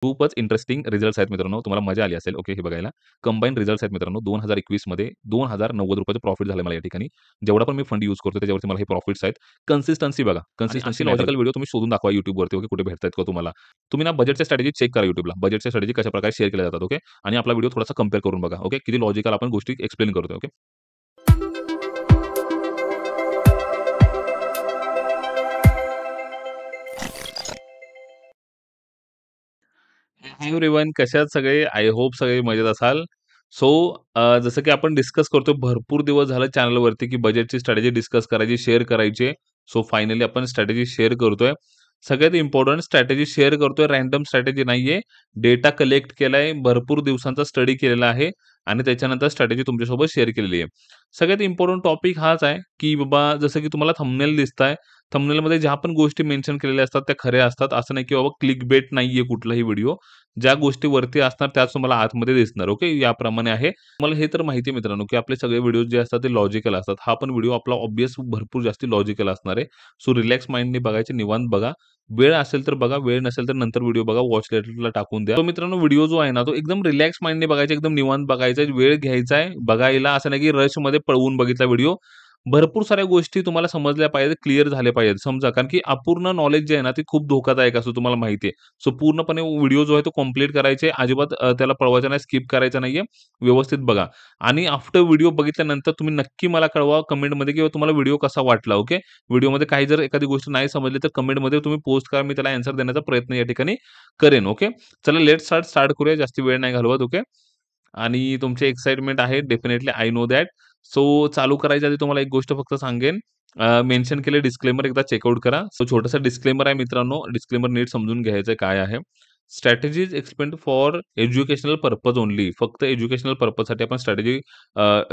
खूपच interesting results आहेत मित्रांनो. तुम्हाला मजा आली असेल ओके हे बघायला. कंबाईन्ड रिझल्ट्स आहेत मित्रांनो. 2021 मध्ये ₹2090 प्रॉफिट झालं मला या ठिकाणी. जेवढा पण मी फंड यूज करतो त्याच्यावरती मला हे प्रॉफिट्स आहेत. कन्सिस्टन्सी बघा. आणि असे लॉजिकल व्हिडिओ तुम्ही शोधून दाखवा YouTubeवरती ओके कुठे भेटतायत का तुम्हाला. तुम्ही ना बजेटच्या स्ट्रॅटेजी चेक करा YouTubeला. बजेटच्या स्ट्रॅटेजी कशाप्रकारे शेअर केल्या जातात ओके. आणि आपला व्हिडिओ थोडासा कंपेअर करून बघा ओके. किती लॉजिकल आपण गोष्टी एक्सप्लेन करतोय ओके. हाय एव्हरीवन कशा आहात सगळे? आय होप सगळे मजेत असाल. सो जसं की आपण डिस्कस करतोय भरपूर दिवस झाले चॅनलवरती, की बजेटची स्ट्रॅटेजी डिस्कस करायची, शेअर करायची आहे. सो फायनली आपण स्ट्रॅटेजी शेअर करतोय. सगळ्यात इम्पोर्टंट स्ट्रॅटेजी शेअर करतोय. रँडम स्ट्रॅटेजी नाहीये. डेटा कलेक्ट केलाय, भरपूर दिवसांचा स्टडी केलेला आहे आणि त्याच्यानंतर स्ट्रॅटेजी तुमच्यासोबत शेअर केलेली आहे. सगळ्यात इम्पोर्टंट टॉपिक हाच आहे, की बाबा जसं की तुम्हाला थंबनेल दिसताय. थंबनेलमध्ये ज्या पण गोष्टी मेन्शन केलेल्या असतात त्या खऱ्या असतात. असं नाही की बाबा क्लिकबेट नाहीये कुठलाही व्हिडिओ. ज्या गोष्टी वरती असणार त्याच तुम्हाला आतमध्ये दिसणार. ओके. याप्रमाणे आहे. मला हे तर माहिती आहे मित्रांनो, की आपले सगळे व्हिडिओज जे असतात ते लॉजिकल असतात. हा पण व्हिडिओ आपला ऑब्व्हियस भरपूर जास्ती लॉजिकल असणार आहे. सो रिलॅक्स माइंडने बघायचे, निवांत बघा. वेळ असेल तर बघा, वेळ नसेल तर नंतर व्हिडिओ बघा. वॉच लेटरला टाकून द्या. तो मित्रांनो व्हिडिओ जो आहे ना, तो एकदम रिलॅक्स माइंडने बघायचा, एकदम निवांत बघायचा आहे. वेळ घ्यायचा आहे बघायला. असं नाही की रशमध्ये पळवून बघितला व्हिडिओ. भरपूर साऱ्या गोष्टी तुम्हाला समजल्या पाहिजेत, क्लिअर झाल्या पाहिजेत. समजा कारण की अपूर्ण नॉलेज जे आहे ना, ते खूप धोकादायक असतं तुम्हाला माहिती आहे. सो पूर्णपणे व्हिडिओ जो आहे तो कंप्लीट करायचे. अजिबात त्याला पळवायचा नाही, स्किप करायचा नाहीये. व्यवस्थित बघा आणि आफ्टर व्हिडिओ बघितल्यानंतर तुम्ही नक्की मला कळवा कमेंटमध्ये, की तुम्हाला व्हिडिओ कसा वाटला. ओके. व्हिडिओमध्ये काही जर एखादी गोष्ट नाही समजली तर कमेंटमध्ये तुम्ही पोस्ट करा. मी त्याला आन्सर देण्याचा प्रयत्न या ठिकाणी करेन. ओके. चला लेट्स स्टार्ट करूया. जास्त वेळ नाही घालवत. ओके. आणि तुमची एक्साइटमेंट आहे definitely I know that. So चालू करायच्या आधी तुम्हाला एक गोष्ट फक्त सांगेन. मेन्शन केले डिस्क्लेमर एकदा चेकआउट करा. सो छोटासा डिस्क्लेमर आहे मित्रांनो. डिस्क्लेमर नीट समजून घ्यायचं काय आहे. Strategies expand for educational purpose only. फक्त एज्युकेशनल पर्पजसाठी आपण स्ट्रॅटेजी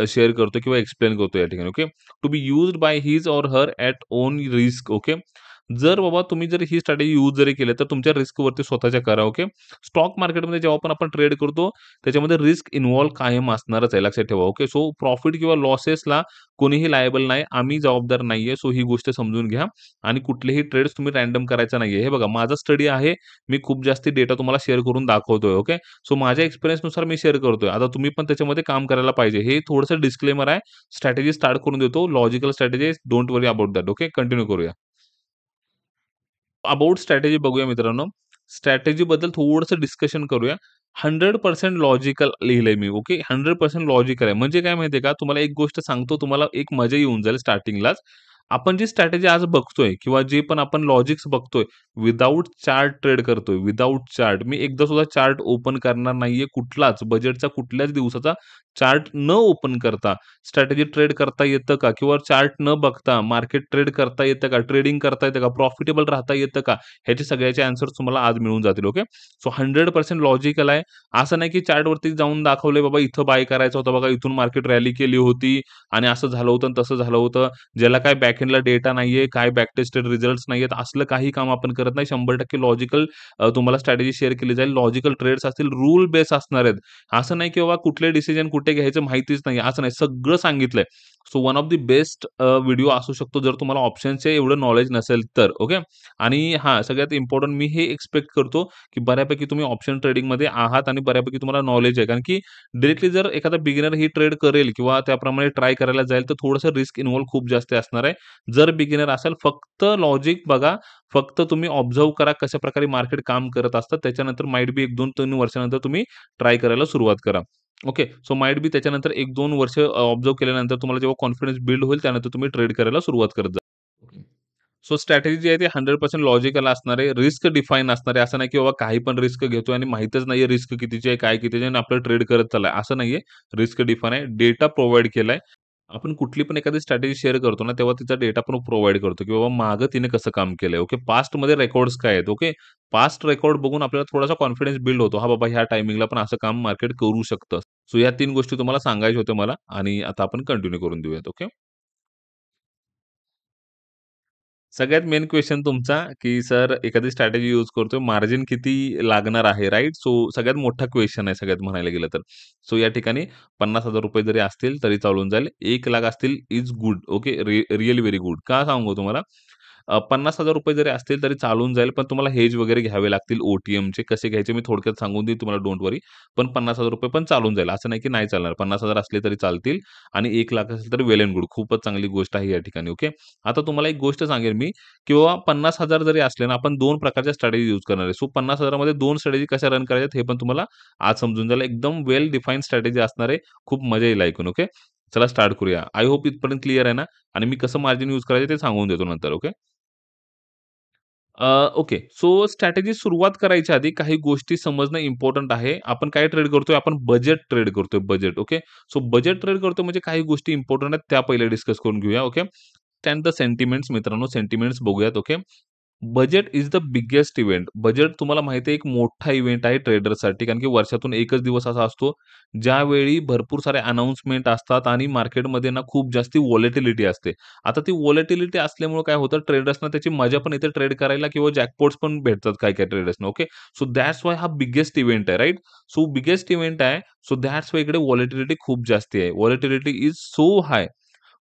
शेअर करतो किंवा एक्सप्लेन करतो या ठिकाणी. Okay. To be used by his or her at own risk. Okay. जर बाबा तुम्ही जर ही स्ट्रॅटेजी यूज जरी केली तर तुमच्या रिस्कवरती स्वतःच्या करा. ओके. स्टॉक मार्केटमध्ये जेव्हा पण आपण ट्रेड करतो त्याच्यामध्ये रिस्क इन्व्हॉल्व कायम असणारच आहे. लक्षात ठेवा. ओके. सो प्रॉफिट किंवा लॉसेसला कोणीही लायबल नाही. आम्ही जबाबदार नाहीये. सो ही गोष्ट समजून घ्या आणि कुठलेही ट्रेड्स तुम्ही रँडम करायचा नाहीये. हे बघा माझा स्टडी आहे. मी खूप जास्ती डेटा तुम्हाला शेअर करून दाखवतोय. ओके. सो माझ्या एक्सपिरियन्सनुसार मी शेअर करतोय. आता तुम्ही पण त्याच्यामध्ये काम करायला पाहिजे. हे थोडंसं डिस्क्लेमर आहे. स्ट्रॅटेजी स्टार्ट करून देतो. Logical strategy don't worry about that. Okay. Continue करूया. अबाउट स्ट्रॅटेजी बघूया मित्रांनो. स्ट्रॅटेजीबद्दल थोडंसं डिस्कशन करूया. 100% लॉजिकल लिहिलंय मी. ओके. 100% लॉजिकल आहे. म्हणजे काय माहिती का, तुम्हाला एक गोष्ट सांगतो, तुम्हाला एक मजा येऊन जाईल स्टार्टिंगलाच. आपण जी स्ट्रॅटेजी आज बघतोय किंवा जे पण आपण लॉजिक्स बघतोय, विथआऊट चार्ट ट्रेड करतोय, विथआऊट चार्ट. मी एकदा सुद्धा चार्ट ओपन करणार नाहीये कुठलाच, बजेटचा कुठल्याच दिवसाचा चार्ट न ओपन करता. स्ट्रॅटेजी ट्रेड करता येतं का? किंवा चार्ट न बघता मार्केट ट्रेड करता येतं का? ट्रेडिंग करता येतं का? प्रॉफिटेबल राहता येतं का? ह्याचे सगळ्याचे आन्सर्स तुम्हाला आज मिळून जातील. ओके. सो 100% लॉजिकल आहे. असं नाही की चार्टवरती जाऊन दाखवलंय बाबा इथं बाय करायचं होतं बघा, इथून मार्केट रॅली केली होती आणि असं झालं होतं आणि तसं झालं होतं. ज्याला काय बॅकएंडला डेटा नाहीये, काय बॅक टेस्टेड रिझल्ट्स नाहीयेत, असलं काही काम आपण करत नाही. 100% लॉजिकल तुम्हाला स्ट्रॅटेजी शेअर केली जाईल. लॉजिकल ट्रेड्स असतील, रूल बेस असणार आहेत. असं नाही की बाबा कुठले डिसिजन कुठे घ्यायचं माहितीच नाही, असं नाही. सगळं सांगितलंय. So one of the best video असू शकतो जर तुम्हाला ऑप्शनचे एवढं नॉलेज नसेल तर. ओके. आणि हां, सगळ्यात इम्पोर्टंट मी हे एक्स्पेक्ट करतो, की बऱ्यापैकी तुम्ही ऑप्शन ट्रेडिंगमध्ये आहात आणि बऱ्यापैकी तुम्हाला नॉलेज आहे. कारण की डायरेक्टली जर एखादा बिगिनर ही ट्रेड करेल किंवा त्याप्रमाणे ट्राय करायला जाईल, तर थोडंसं रिस्क इन्व्हॉल्व खूप जास्त असणार आहे. जर बिगिनर असाल, फक्त लॉजिक बघा, फक्त तुम्ही ऑब्झर्व्ह करा कशाप्रकारे मार्केट काम करत असतं. त्याच्यानंतर माईट बी 1-2-3 वर्षानंतर तुम्ही ट्राय करायला सुरुवात करा. ओके. सो माईट बी त्याच्यानंतर 1-2 वर्ष ऑब्झर्व्ह केल्यानंतर तुम्हाला जेव्हा कॉन्फिडन्स बिल्ड होईल, त्यानंतर तुम्ही ट्रेड करायला सुरुवात करत जा. ओके. सो स्ट्रॅटेजी जी आहे ती 100% लॉजिकल असणार आहे. रिस्क डिफाईन असणार आहे. असं नाही की बाबा काही पण रिस्क घेतोय आणि माहीतच नाहीये रिस्क कितीची आहे, काय कितीची आहे आणि आपलं ट्रेड करत चाललाय. असं नाहीये. रिस्क डिफाईन आहे. डेटा प्रोव्हाईड केलाय. आपण कुठली पण एखादी स्ट्रॅटेजी शेअर करतो ना, तेव्हा तिचा डेटा पण प्रोव्हाईड करतो, की बाबा मागं तिने कसं काम केलंय. ओके. पास्टमध्ये रेकॉर्ड्स काय आहेत. ओके. पास्ट रेकॉर्ड बघून आपल्याला थोडासा कॉन्फिडन्स बिल्ड होतो. हां, बाबा ह्या टायमिंगला पण असं काम मार्केट करू शकतं. सो या 3 गोष्टी तुम्हाला सांगायच्या होत्या मला आणि आता आपण कंटिन्यू करून देऊयात. ओके. सगळ्यात मेन क्वेशन तुमचा, की सर एखादी स्ट्रॅटेजी यूज करतोय, मार्जिन किती लागणार आहे, राइट? सो सगळ्यात मोठा क्वेशन आहे सगळ्यात म्हणायला गेलं तर. सो या ठिकाणी ₹50,000 जरी असतील तरी चालून जाईल. 1,00,000 असतील is good. Okay. Really very good. का सांगू तुम्हाला? ₹50,000 जरी असतील तरी चालून जाईल, पण तुम्हाला हेज वगैरे घ्यावे लागतील ओ-टी-एमचे. कसे घ्यायचे मी थोडक्यात सांगून देईन तुम्हाला, डोंट वरी. पण ₹50,000 पण चालून जाईल. असं नाही की नाही चालणार. 50,000 असले तरी चालतील आणि 1,00,000 असेल तर वेल एंड गुड. खूपच चांगली गोष्ट आहे या ठिकाणी. ओके. आता तुम्हाला एक गोष्ट सांगेन मी, किंवा 50,000 जरी असले ना, आपण 2 प्रकारच्या स्ट्रॅटेजी यूज करणार आहे. सो 50,000 मध्ये 2 स्ट्रॅटेजी कशा रन करायच्यात हे पण तुम्हाला आज समजून जाईल. एकदम वेल डिफाईन्ड स्ट्रॅटेजी असणार आहे. खूप मजा येईल ऐकून. ओके. चला स्टार्ट करूया. आय होप इथपर्यंत क्लिअर आहे ना? आणि मी कसं मार्जिन यूज करायचं ते सांगून देतो नंतर. ओके. ओके. सो स्ट्रॅटेजी सुरुवात करायच्या आधी काही गोष्टी समजणं इम्पोर्टंट आहे. आपण काय ट्रेड करतोय? आपण बजेट ट्रेड करतोय, budget. Okay. So budget trade करतोय म्हणजे काही गोष्टी इम्पोर्टंट आहेत त्या पहिले डिस्कस करून घेऊया. ओके. त्यानंतर द सेंटिमेंट्स मित्रांनो, सेंटिमेंट्स बघूयात. Okay. Budget is the biggest event. Budget तुम्हाला माहिती आहे एक मोठा इव्हेंट आहे ट्रेडरसाठी, कारण की वर्षातून एकच दिवस असा असतो, ज्यावेळी भरपूर सारे अनाउन्समेंट असतात आणि मार्केटमध्ये ना खूप जास्ती व्हॉलॅटिलिटी असते. आता ती व्हॉलॅटिलिटी असल्यामुळे काय होतं, ट्रेडर्सना त्याची मजा पण येते ट्रेड करायला, किंवा जॅकपॉट्स पण भेटतात काही-काही ट्रेडर्सना. ओके. सो दॅट्स व्हाय हा बिगेस्ट इव्हेंट आहे, राइट? सो बिगेस्ट इव्हेंट आहे. सो दॅट्स व्हाय इकडे व्हॉलॅटिलिटी खूप जास्ती आहे. Volatility is so high.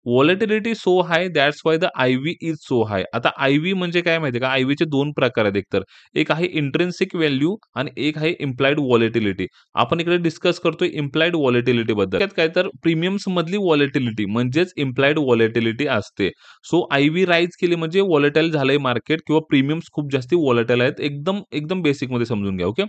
Volatility so high, that's why the IV is so high. आता आय-व्ही म्हणजे काय माहिती आहे का? आय-व्हीचे 2 प्रकार आहेत एकतर. एक आहे इंट्रिन्सिक व्हॅल्यू आणि एक आहे इम्प्लाइड व्हॉलॅटिलिटी. आपण इकडे डिस्कस करतोय इम्प्लाइड व्हॉलॅटिलिटी बद्दल. त्यात काय तर प्रीमियम्स मधली व्हॉलॅटिलिटी म्हणजेच इम्प्लाइड व्हॉलॅटिलिटी असते. सो आय-व्ही राईज केली म्हणजे व्हॉलॅटाईल झालंय मार्केट, किंवा प्रीमियम्स खूप जास्ती व्हॉलॅटाईल आहेत. एकदम एकदम बेसिकमध्ये समजून घ्या. ओके.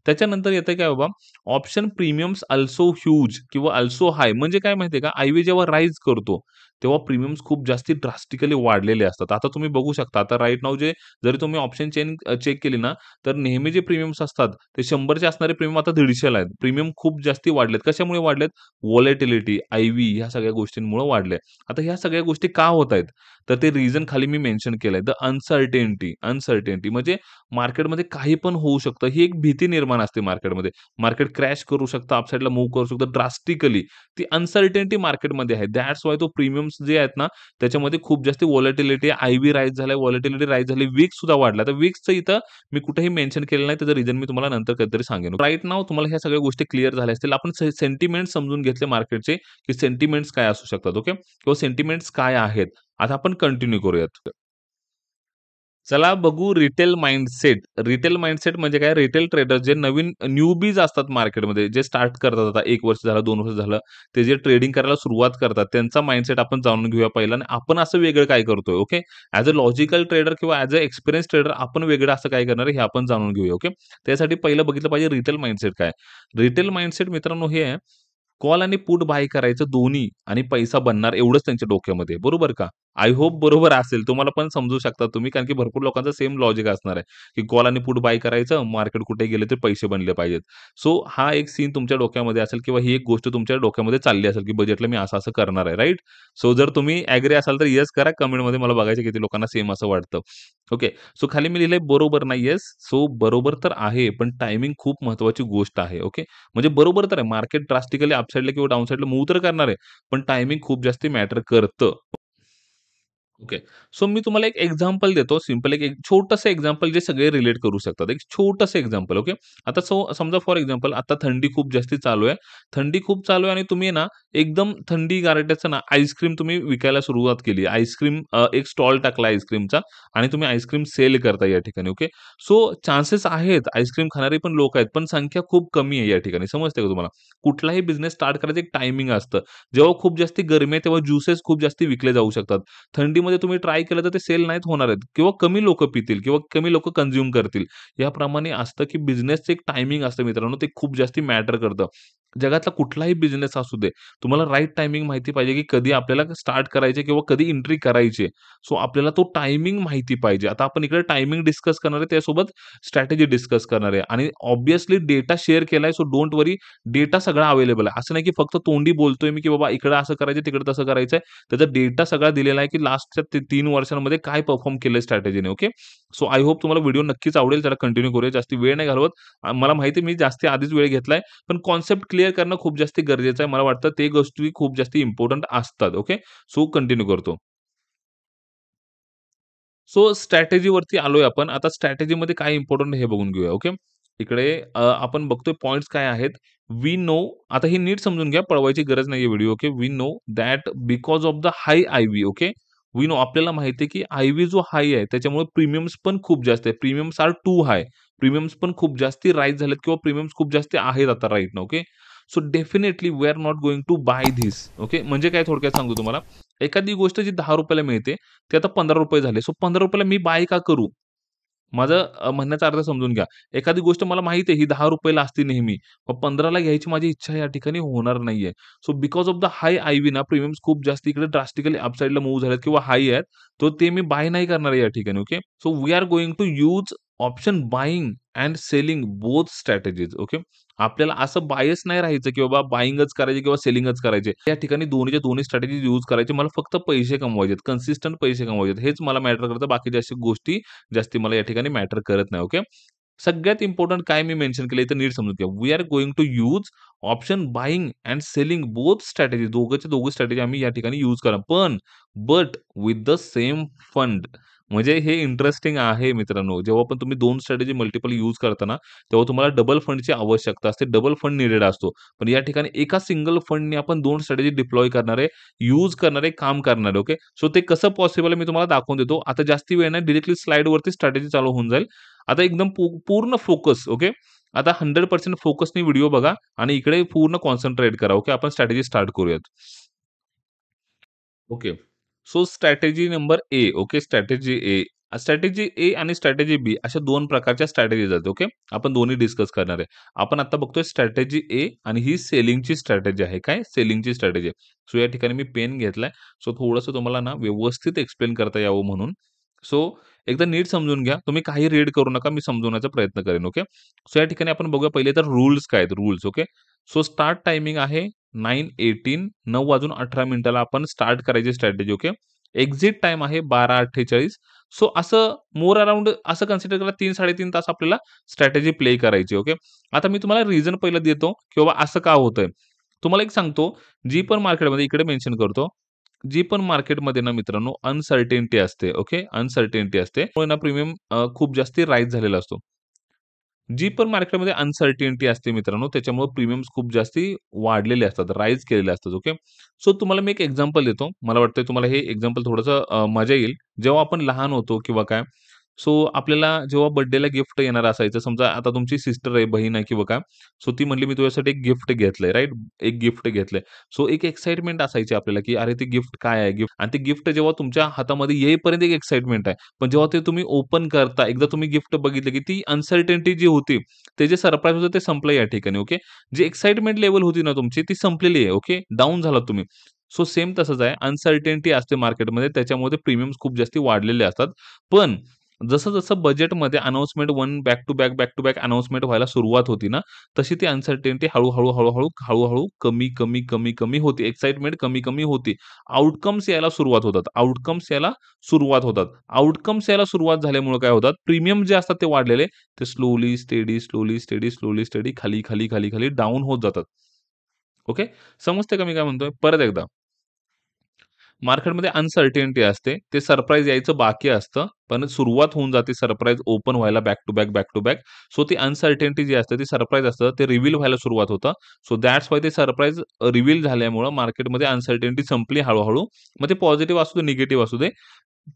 त्याच्यानंतर येतंय काय बाबा, ऑप्शन प्रीमियम्स अल्सो ह्यूज किंवा अल्सो हाय. म्हणजे काय माहिती का, आय जेव्हा राईज करतो, तेव्हा प्रीमियम्स खूप जास्ती ड्रास्टिकली वाढलेले असतात. आता तुम्ही बघू शकता, आता राइट नाऊ जरी तुम्ही ऑप्शन चेक केली ना, तर नेहमी जे प्रीमियम्स असतात, ते 100 असणारे प्रीमियम आता 150 ला आहेत. प्रीमियम खूप जास्ती वाढलेत. कशामुळे वाढलेत? व्हॉलॅटिलिटी, आय-व्ही ह्या सगळ्या गोष्टींमुळे वाढले. आता ह्या सगळ्या गोष्टी का होत आहेत? तर ते रिझन खाली मी मेन्शन केलंय. The uncertainty. अनसर्टेनिटी म्हणजे मार्केटमध्ये काही पण होऊ शकतं. ही एक भीती निर्माण असते मार्केटमध्ये. मार्केट क्रॅश करू शकतं, अपसाइडला मूव्ह करू शकतं ड्रास्टिकली. ती अनसर्टेनिटी मार्केटमध्ये आहे. दॅट्स व्हाय तो प्रीमियम्स जे आहेत ना, त्याच्यामध्ये खूप जास्त व्हॉलॅटिलिटी आहे. आय-व्ही राईज झालाय, व्हॉलॅटिलिटी राईज झाली, विक्स सुद्धा वाढला. तर विक्सचं इथं मी कुठेही मेन्शन केलं नाही. त्याचं रिझन मी तुम्हाला नंतर कधीतरी सांगेन. राइट नाऊ तुम्हाला ह्या सगळ्या गोष्टी क्लिअर झाल्या असतील. आपण सेंटिमेंट समजून घेतले मार्केटचे, की सेंटिमेंट्स काय असू शकतात. ओके. किंवा सेंटिमेंट्स काय आहेत. आता आपण कंटिन्यू करूयात. चला बघू रिटेल माइंडसेट. रिटेल माइंडसेट म्हणजे काय? रिटेल ट्रेडर जे नवीन न्यूबीज असतात मार्केटमध्ये, जे स्टार्ट करतात आता 1 वर्ष झालं, 2 वर्ष झालं, ते जे ट्रेडिंग करायला सुरुवात करतात, त्यांचा माइंडसेट आपण जाणून घेऊया पहिला आणि आपण असं वेगळं काय करतोय, okay? As a logical trader किंवा ॲज अ एक्सपिरियन्स ट्रेडर आपण वेगळं असं काय करणार आहे, हे आपण जाणून घेऊया, ओके? त्यासाठी पहिलं बघितलं पाहिजे रिटेल माइंडसेट काय? रिटेल माइंडसेट मित्रांनो हे आहे, कॉल आणि पुट बाय करायचं दोन्ही आणि पैसा बनणार एवढंच त्यांच्या डोक्यामध्ये, बरोबर का? आय होप बरोबर असेल. तुम्हाला पण समजू शकता तुम्ही, कारण की भरपूर लोकांचं सेम लॉजिक असणार आहे, की कॉल आणि पुट बाय करायचं, मार्केट कुठे गेले तर पैसे बनले पाहिजेत. सो हा एक सीन तुमच्या डोक्यामध्ये असेल, किंवा ही एक गोष्ट तुमच्या डोक्यामध्ये चालली असेल, की बजेटला मी असं-असं करणार आहे, राइट? सो जर तुम्ही ॲग्री असाल तर येस करा कमेंटमध्ये. मला बघायचं किती लोकांना सेम असं वाटतं. ओके. सो खाली मी लिहिलंय बरोबर नाही. येस. सो बरोबर तर आहे, पण टायमिंग खूप महत्त्वाची गोष्ट आहे. ओके. म्हणजे बरोबर तर आहे, मार्केट ड्रास्टिकली अपसाइडला किंवा डाउनसाइडला मूव्ह तर करणार आहे, पण टायमिंग खूप जास्ती मॅटर करतं. ओके. सो मी तुम्हाला एक एक्झाम्पल देतो. सिंपल एक एक छोटंसं एक्झाम्पल जे सगळे रिलेट करू शकतात. एक छोटंसं एक्झाम्पल, ओके. आता समजा फॉर एक्झाम्पल आता थंडी खूप जास्ती चालू आहे. थंडी खूप चालू आहे आणि तुम्ही ना एकदम थंडी गारठ्याचं ना आईस्क्रीम तुम्ही विकायला सुरुवात केली. आईस्क्रीम एक स्टॉल टाकला आईस्क्रीमचा आणि तुम्ही आईस्क्रीम सेल करता या ठिकाणी, ओके. सो चान्सेस आहेत आईस्क्रीम खाणारी पण लोक आहेत, पण संख्या खूप कमी आहे या ठिकाणी. समजतंय का तुम्हाला? कुठलाही बिझनेस स्टार्ट करायचं एक टायमिंग असतं. जेव्हा खूप जास्ती गरमी आहे, तेव्हा ज्युसेस खूप जास्ती विकले जाऊ शकतात. थंडीमध्ये तुम्ही ट्राय केलं तर ते सेल नाहीत होणार आहेत, किंवा कमी लोकं पितील किंवा कमी लोकं कन्झ्युम करतील. याप्रमाणे असतं, की बिझनेसचं एक टायमिंग असतं मित्रांनो, ते खूप जास्ती मॅटर करतं. जगातला कुठलाही बिझनेस असू दे, तुम्हाला राइट टायमिंग माहिती पाहिजे, की कधी आपल्याला स्टार्ट करायचे किंवा कधी एंट्री करायची आहे. सो आपल्याला तो टायमिंग माहिती पाहिजे. आता आपण इकडे टायमिंग डिस्कस करणार आहे, त्यासोबत स्ट्रॅटेजी डिस्कस करणार आहे आणि ऑब्व्हियसली डेटा शेअर केलाय, सो डोंट वरी. डेटा सगळा अवेलेबल आहे. असं नाही, की फक्त तोंडी बोलतोय मी, की बाबा इकडे असं करायचं, तिकडे तसं करायचंय. त्याचा डेटा सगळा दिलेला आहे, की लास्टच्या 3 वर्षांमध्ये काय परफॉर्म केलंय स्ट्रॅटेजीने. ओके. सो आय होप तुम्हाला व्हिडिओ नक्कीच आवडेल. त्याला कंटिन्यू करूया. जास्ती वेळ नाही घालवत. मला माहिती आहे मी जास्ती आधीच वेळ घेतलाय. पण कन्सेप्ट क्लिअर करणं खूप जास्ती गरजेचं आहे. मला वाटतं ते गोष्टी खूप जास्ती इम्पोर्टंट असतात. ओके. सो कंटिन्यू करतो. सो स्ट्रॅटेजीवरती आलोय आपण. आता स्ट्रॅटेजीमध्ये काय इम्पोर्टंट हे बघून घेऊया. ओके. इकडे आपण बघतोय पॉइंट्स काय आहेत. वी नो, आता ही नीट समजून घ्या. पळवायची गरज नाहीये video. Okay. We know that because of the high IV, okay. We know आपल्याला माहिती आहे, की आय-व्ही जो हाय आहे त्याच्यामुळे प्रीमियम्स पण खूप जास्त आहे. Premiums are too high. Premiums पण खूप जास्ती राईज झालेत किंवा प्रीमियम्स खूप जास्ती आहेत आता right now. Okay. So definitely we are not going to buy this. Okay. म्हणजे काय थोडक्यात सांगतो तुम्हाला. एखादी गोष्ट जी ₹10 ला मिळते, ती आता ₹15 झाली. सो ₹15 ला मी बाय का करू? माझं म्हणण्याचा अर्थ समजून घ्या. एखादी गोष्ट मला माहिती आहे ही ₹10 ला असते नेहमी. मग 15 ला घ्यायची माझी इच्छा या ठिकाणी होणार नाहीये. So because of the high I-V ना प्रीमियम्स खूप जास्त इकडे ड्रास्टिकली अपसाइडला मूव्ह झालेत किंवा हाय आहेत. तर ते मी बाय नाही करणार आहे या ठिकाणी. Okay. So we are going to use option buying and selling both strategies. Okay. आपल्याला असं बायस नाही राहायचं, की बाबा बायिंगच करायचे किंवा सेलिंगच करायचे. या ठिकाणी दोन्हीच्या दोन्ही स्ट्रॅटेजीज यूज करायचे. मला फक्त पैसे कमवायचेत. कन्सिस्टंट पैसे कमवायचेत. हेच मला मॅटर करतं. बाकीच्या अशा गोष्टी जास्ती मला या ठिकाणी मॅटर करत नाही. ओके. सगळ्यात इम्पोर्टंट काय मी मेन्शन केलंय तर नीट समजून घ्या. We are going to use option buying and selling both strategy. दोघंच्या दोघं स्ट्रॅटेजी आम्ही या ठिकाणी यूज करा. But with the same fund. म्हणजे हे इंटरेस्टिंग आहे मित्रांनो. जेव्हा पण तुम्ही 2 स्ट्रॅटेजी मल्टिपल यूज करता ना, तेव्हा तुम्हाला डबल फंडची आवश्यकता असते. डबल फंड निडेड असतो. पण या ठिकाणी एका सिंगल फंडने आपण 2 स्ट्रॅटेजी डिप्लॉय करणार आहे, यूज करणार आहे, काम करणार आहे. ओके. सो ते कसं पॉसिबल आहे मी तुम्हाला दाखवून देतो. आता जास्ती वेळ नाही डायरेक्टली स्लाईडवरती स्ट्रॅटेजी चालू होऊन जाईल. आता एकदम पूर्ण फोकस ओके. आता 100% फोकसने व्हिडिओ बघा आणि इकडे पूर्ण कॉन्सन्ट्रेट करा. ओके. आपण स्ट्रॅटेजी स्टार्ट करूयात. Okay. So strategy number A. Okay. Strategy A. Strategy A आणि स्ट्रॅटेजी बी अशा 2 प्रकारच्या स्ट्रॅटेजीज आहेत. ओके. आपण दोन्ही डिस्कस करणार आहे. आपण आता बघतोय स्ट्रॅटेजी ए आणि ही सेलिंगची स्ट्रॅटेजी आहे. काय? सेलिंगची स्ट्रॅटेजी आहे. सो या ठिकाणी मी पेन घेतलाय. सो थोडंसं तुम्हाला ना व्यवस्थित एक्सप्लेन करता यावं म्हणून. सो एकदा नीट समजून घ्या. तुम्ही काही रीड करू नका. मी समजवण्याचा प्रयत्न करेन. ओके. सो या ठिकाणी आपण बघूया पहिले तर रूल्स काय आहेत? Rules. Okay. So start timing आहे 9:18 9:18 आपण स्टार्ट करायची स्ट्रॅटेजी. ओके. एक्झिट टाईम आहे 12:48. सो असं मोर अराउंड असं कन्सिडर करा 3-3.5 तास आपल्याला स्ट्रॅटेजी प्ले करायची. ओके. आता मी तुम्हाला रिझन पहिलं देतो, की बाबा असं का होतंय? तुम्हाला एक सांगतो, जी पण मार्केटमध्ये इकडे मेन्शन करतो. जी पण मार्केटमध्ये ना मित्रांनो अनसर्टेनिटी असते. ओके. अनसर्टेनिटी असते. त्यामुळे ना प्रीमियम खूप जास्ती राईज झालेला असतो. जी पण मार्केटमध्ये अनसर्टेनिटी असते मित्रांनो, त्याच्यामुळे प्रीमियम्स खूप जास्ती वाढलेले असतात, राईज केलेले असतात. ओके. सो तुम्हाला मी एक एक्झाम्पल देतो. मला वाटतंय तुम्हाला हे एक्झाम्पल थोडंसं मजा येईल. जेव्हा आपण लहान होतो किंवा काय, सो आपल्याला जेव्हा बर्थडेला गिफ्ट येणार असायचं, समजा आता तुमची सिस्टर आहे, बहीण आहे किंवा काय, सो ती म्हणली, "मी तुझ्यासाठी एक गिफ्ट घेतलंय." राइट? एक गिफ्ट घेतलंय. सो एक एक्साइटमेंट असायची आपल्याला, की अरे, ते गिफ्ट काय आहे? गिफ्ट आणि ते गिफ्ट जेव्हा तुमच्या हातामध्ये येईपर्यंत एक एक्साइटमेंट आहे. पण जेव्हा ते तुम्ही ओपन करता, एकदा तुम्ही गिफ्ट बघितलं, की ती अनसर्टेनिटी जी होती, ते जे सरप्राईज होतं ते संपलं या ठिकाणी. ओके. जी एक्साइटमेंट लेव्हल होती ना तुमची, ती संपलेली आहे. ओके. डाउन झालात तुम्ही. सो सेम तसंच आहे. अनसर्टेनिटी असते मार्केटमध्ये, त्याच्यामुळे प्रीमियम्स खूप जास्ती वाढलेले असतात. पण जसं-जसं बजेटमध्ये announcement one back to back, back to back announcement व्हायला सुरुवात होती ना, तशी ती अनसर्टेनिटी हळू-हळू कमी होती. एक्साइटमेंट कमी होती. आउटकम्स यायला सुरुवात होतात. आउटकम्स यायला सुरुवात झाल्यामुळे काय होतात, प्रीमियम जे असतात ते वाढलेले, ते स्लोली खाली डाउन होत जातात. ओके. समजतंय का मी काय म्हणतोय? परत एकदा. मार्केटमध्ये अनसर्टेनिटी असते. ते सरप्राईज यायचं बाकी असतं. पण सुरुवात होऊन जाते सरप्राईज ओपन व्हायला back to back, back to back. So ती अनसर्टेनिटी जी असते ती सरप्राईज असतं. ते रिव्हील व्हायला सुरुवात होतं. सो दॅट्स व्हाय ते सरप्राईज रिव्हील झाल्यामुळं मार्केटमध्ये अनसर्टेनिटी संपली हळू-हळू. मग ते पॉझिटिव्ह असू दे, निगेटिव्ह असू दे.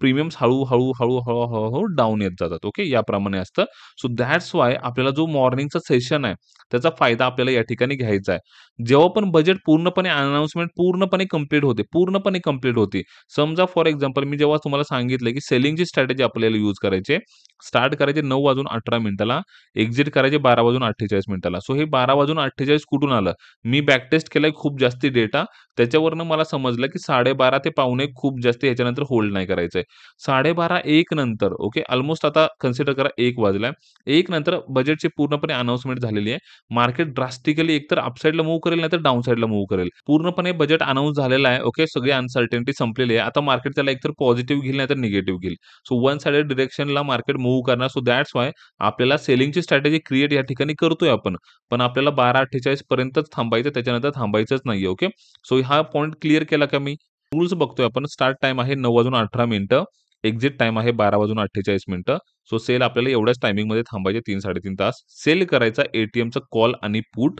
प्रीमियम्स हळू डाउन येत जातात. ओके. याप्रमाणे असतं. सो दॅट्स व्हाय आपल्याला जो मॉर्निंगचा सेशन आहे, त्याचा फायदा आपल्याला या ठिकाणी घ्यायचा आहे. जेव्हा पण बजेट पूर्णपणे अनाउन्समेंट पूर्णपणे कंप्लीट होते. समजा फॉर एक्झाम्पल मी जेव्हा तुम्हाला सांगितलं, की सेलिंगची स्ट्रॅटेजी आपल्याला यूज करायची आहे. स्टार्ट करायचे 9:18 एक्झिट करायचे 12:48 सो हे 12:48 कुठून आलं? मी बॅक टेस्ट केलाय खूप जास्ती डेटा. त्याच्यावरनं मला समजलं, की 12:30 ते पावणे खूप जास्त ह्याच्यानंतर होल्ड नाही करायचंय. 12:30-1 नंतर ओके, अल्मोस्ट आता कन्सिडर करा 1 वाजलाय. 1 नंतर बजेटची पूर्णपणे अनाउन्समेंट झालेली आहे. मार्केट ड्रास्टिकली एकतर अपसाइडला मूव्ह करेल, नाहीतर डाउन साइडला मूव्ह करेल. पूर्णपणे बजेट अनाउन्स झालेला आहे. ओके, सगळी अनसर्टेनिटी संपलेली आहे. आता मार्केट त्याला एकतर पॉझिटिव्ह घेईल, नाहीतर निगेटिव्ह घेईल. सो वन साइडेड डायरेक्शनला मार्केट मूव्ह करणार. सो दॅट्स व्हाय आपल्याला सेलिंगची स्ट्रॅटेजी क्रिएट या ठिकाणी करतोय आपण. पण आपल्याला 12:48 पर्यंतच थांबायचं, त्याच्यानंतर थांबायचंच नाहीये. ओके. सो हा पॉइंट क्लिअर केला का मी? रूल्स बघतोय आपण. स्टार्ट टाईम आहे 9:18 एक्झिट टाईम आहे 12:48 सो सेल आपल्याला एवढ्याच टायमिंगमध्ये थांबायचे 3-3.5 तास. सेल करायचा एटीएमचा कॉल आणि पुट.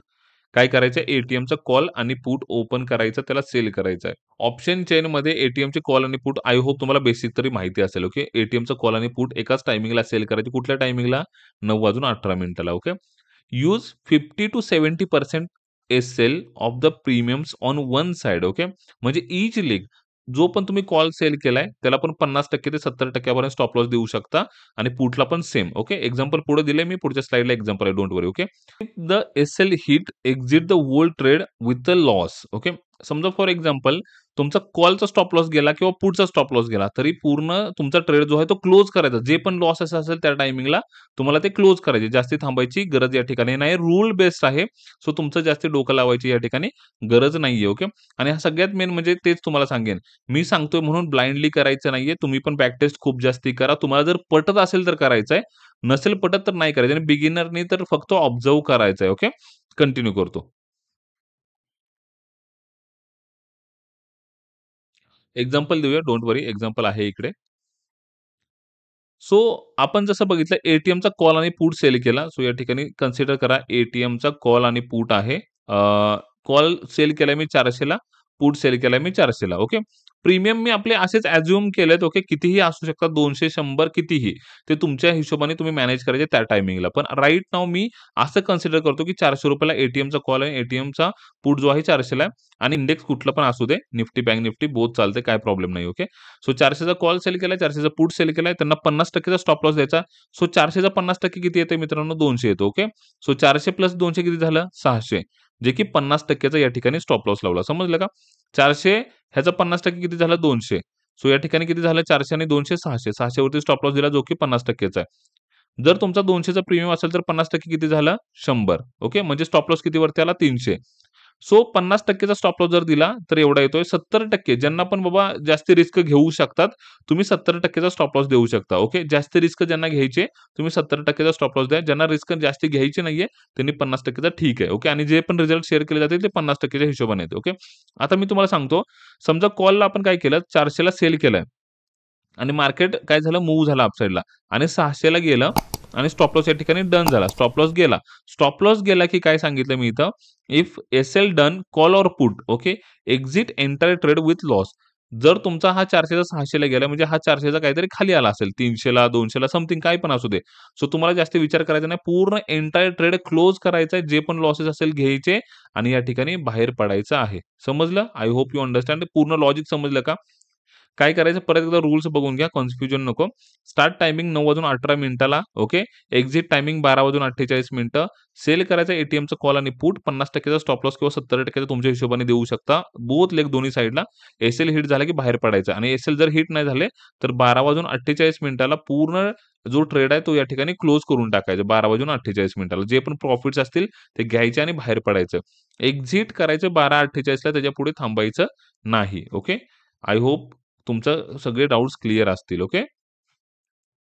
काय करायचं एटीएमचा कॉल आणि पुट ओपन करायचं, त्याला सेल करायचं आहे. ऑप्शन चेनमध्ये एटीएमचे कॉल आणि पुट आय होप तुम्हाला बेसिक तरी माहिती असेल. ओके. एटीएमचा कॉल आणि पुट एकाच टायमिंगला सेल करायचे. कुठल्या टायमिंगला? 9:18 okay. Use 50 to 70% S-sale of the premiums on one side. Okay. म्हणजे ईच लेग जो पण तुम्ही कॉल सेल केलाय, त्याला पण 50% ते 70% पर्यंत स्टॉप लॉस देऊ शकता आणि पुटला पण सेम. ओके. एक्झाम्पल पुढे दिलंय मी. पुढच्या स्लाइडला एक्झाम्पल आहे. Don't worry. Okay. The S sell hit exit the whole trade with a loss. Okay. समजा फॉर एक्झाम्पल तुमचा कॉलचा स्टॉप लॉस गेला किंवा पुटचा स्टॉप लॉस गेला, तरी पूर्ण तुमचा ट्रेड जो आहे तो क्लोज करायचा. जे पण लॉस असेल त्या टायमिंगला तुम्हाला ते क्लोज करायचे. जास्ती थांबायची गरज या ठिकाणी नाही. रूल बेस्ड आहे. सो तुमचं जास्ती डोकं लावायची या ठिकाणी गरज नाहीये. ओके. आणि हा सगळ्यात मेन म्हणजे तेच तुम्हाला सांगेन. मी सांगतोय म्हणून ब्लाइंडली करायचं नाहीये. तुम्ही पण बॅक टेस्ट खूप जास्ती करा. तुम्हाला जर पटत असेल तर करायचंय. नसेल पटत तर नाही करायचं आणि बिगिनरनी तर फक्त ऑब्झर्व्ह करायचंय. ओके. कंटिन्यू करतो. एक्झाम्पल देऊया. Don't worry. एक्झाम्पल आहे इकडे. सो आपण जसं बघितलं एटीएमचा कॉल आणि पुट सेल केला. सो या ठिकाणी कन्सिडर करा एटीएमचा कॉल आणि पुट आहे. कॉल सेल केलाय मी 400 ला, पुट सेल केलाय मी 400 ला. ओके. प्रीमियम मी आपले असेच अझ्युम केलेत. ओके. कितीही असू शकतात 200, 100 कितीही. ते तुमच्या हिशोबाने तुम्ही मॅनेज करायचे त्या टायमिंगला. पण राइट नाऊ मी असं कन्सिडर करतो, की ₹400 ला एटीएमचा कॉल आहे. एटीएमचा पुट जो आहे 400 ला आहे आणि इंडेक्स कुठलं पण असू दे. निफ्टी, बँक निफ्टी बोथ चालते. काही प्रॉब्लेम नाही. ओके. सो 400चा कॉल सेल केलाय, 400चा पुट सेल केलाय. त्यांना 50% चा स्टॉप लॉस द्यायचा. सो 400चा 50% किती येतंय मित्रांनो? 200 येतो. ओके. सो 400 प्लस 200 किती झालं? 600. जे की 50% चा या ठिकाणी स्टॉप लॉस लावला. समजलं का? 400 ह्याचा 50% किती झालं? 200. सो या ठिकाणी किती झालं? 400 आणि 200 600. 600 वरती स्टॉप लॉस दिला जो की 50% चा आहे. जर तुमचा 200 चा प्रीमियम असेल तर 50% किती झालं? 100. ओके. म्हणजे स्टॉप लॉस किती वरती आला? 300. सो 50% चा स्टॉप लॉस जर दिला तर एवढा येतोय. 70% ज्यांना पण बाबा जास्त रिस्क घेऊ शकतात, तुम्ही 70% चा स्टॉप लॉस देऊ शकता. ओके. जास्त रिस्क ज्यांना घ्यायची तुम्ही 70% चा स्टॉप लॉस द्या. ज्यांना रिस्क जास्त घ्यायची नाहीये, त्यांनी 50% चा ठीक आहे. ओके. आणि जे पण रिझल्ट शेअर केले जातील ते 50% च्या हिशोबाने येते. ओके. आता मी तुम्हाला सांगतो, समजा कॉलला आपण काय केलं 400 ला सेल केलाय. आणि मार्केट काय झालं मूव्ह झालं अपसाइडला आणि 600 ला गेलं आणि स्टॉप लॉस या ठिकाणी डन झाला. स्टॉप लॉस गेला. स्टॉप लॉस गेला की काय सांगितलं मी इथं, if SL done call or put okay, exit entire trade with loss. जर तुमचा हा 400 चा 600 ला गेला म्हणजे हा 400 चा काहीतरी खाली आला असेल 300 ला 200 ला समथिंग काही पण असू दे. सो तुम्हाला जास्त विचार करायचा नाही. पूर्ण एंटायर ट्रेड क्लोज करायचा आहे. जे पण लॉसेस असेल घ्यायचे आणि या ठिकाणी बाहेर पडायचं आहे. समजलं? I hope you understand. पूर्ण लॉजिक समजलं का? काय करायचं परत एकदा रूल्स बघून घ्या, कन्फ्युजन नको. Start timing 9:18 okay. Exit timing 12:48 sell करायचा एटीएमचा कॉल आणि पुट 50% चा स्टॉप लॉस किंवा 70% तुमच्या हिशोबाने देऊ शकता. बोथ लेग दोन्ही साइडला. एस-एल हिट झाला की बाहेर पडायचं आणि एस-एल जर हिट नाही झाले, तर 12:48 पूर्ण जो ट्रेड आहे तो या ठिकाणी क्लोज करून टाकायचा 12:48 जे पण प्रॉफिट्स असतील ते घ्यायचे आणि बाहेर पडायचं. एक्झिट करायचं 12:48 ला त्याच्यापुढे थांबायचं नाही. ओके. आय होप तुमचं सगळे डाउट्स क्लिअर असतील. ओके.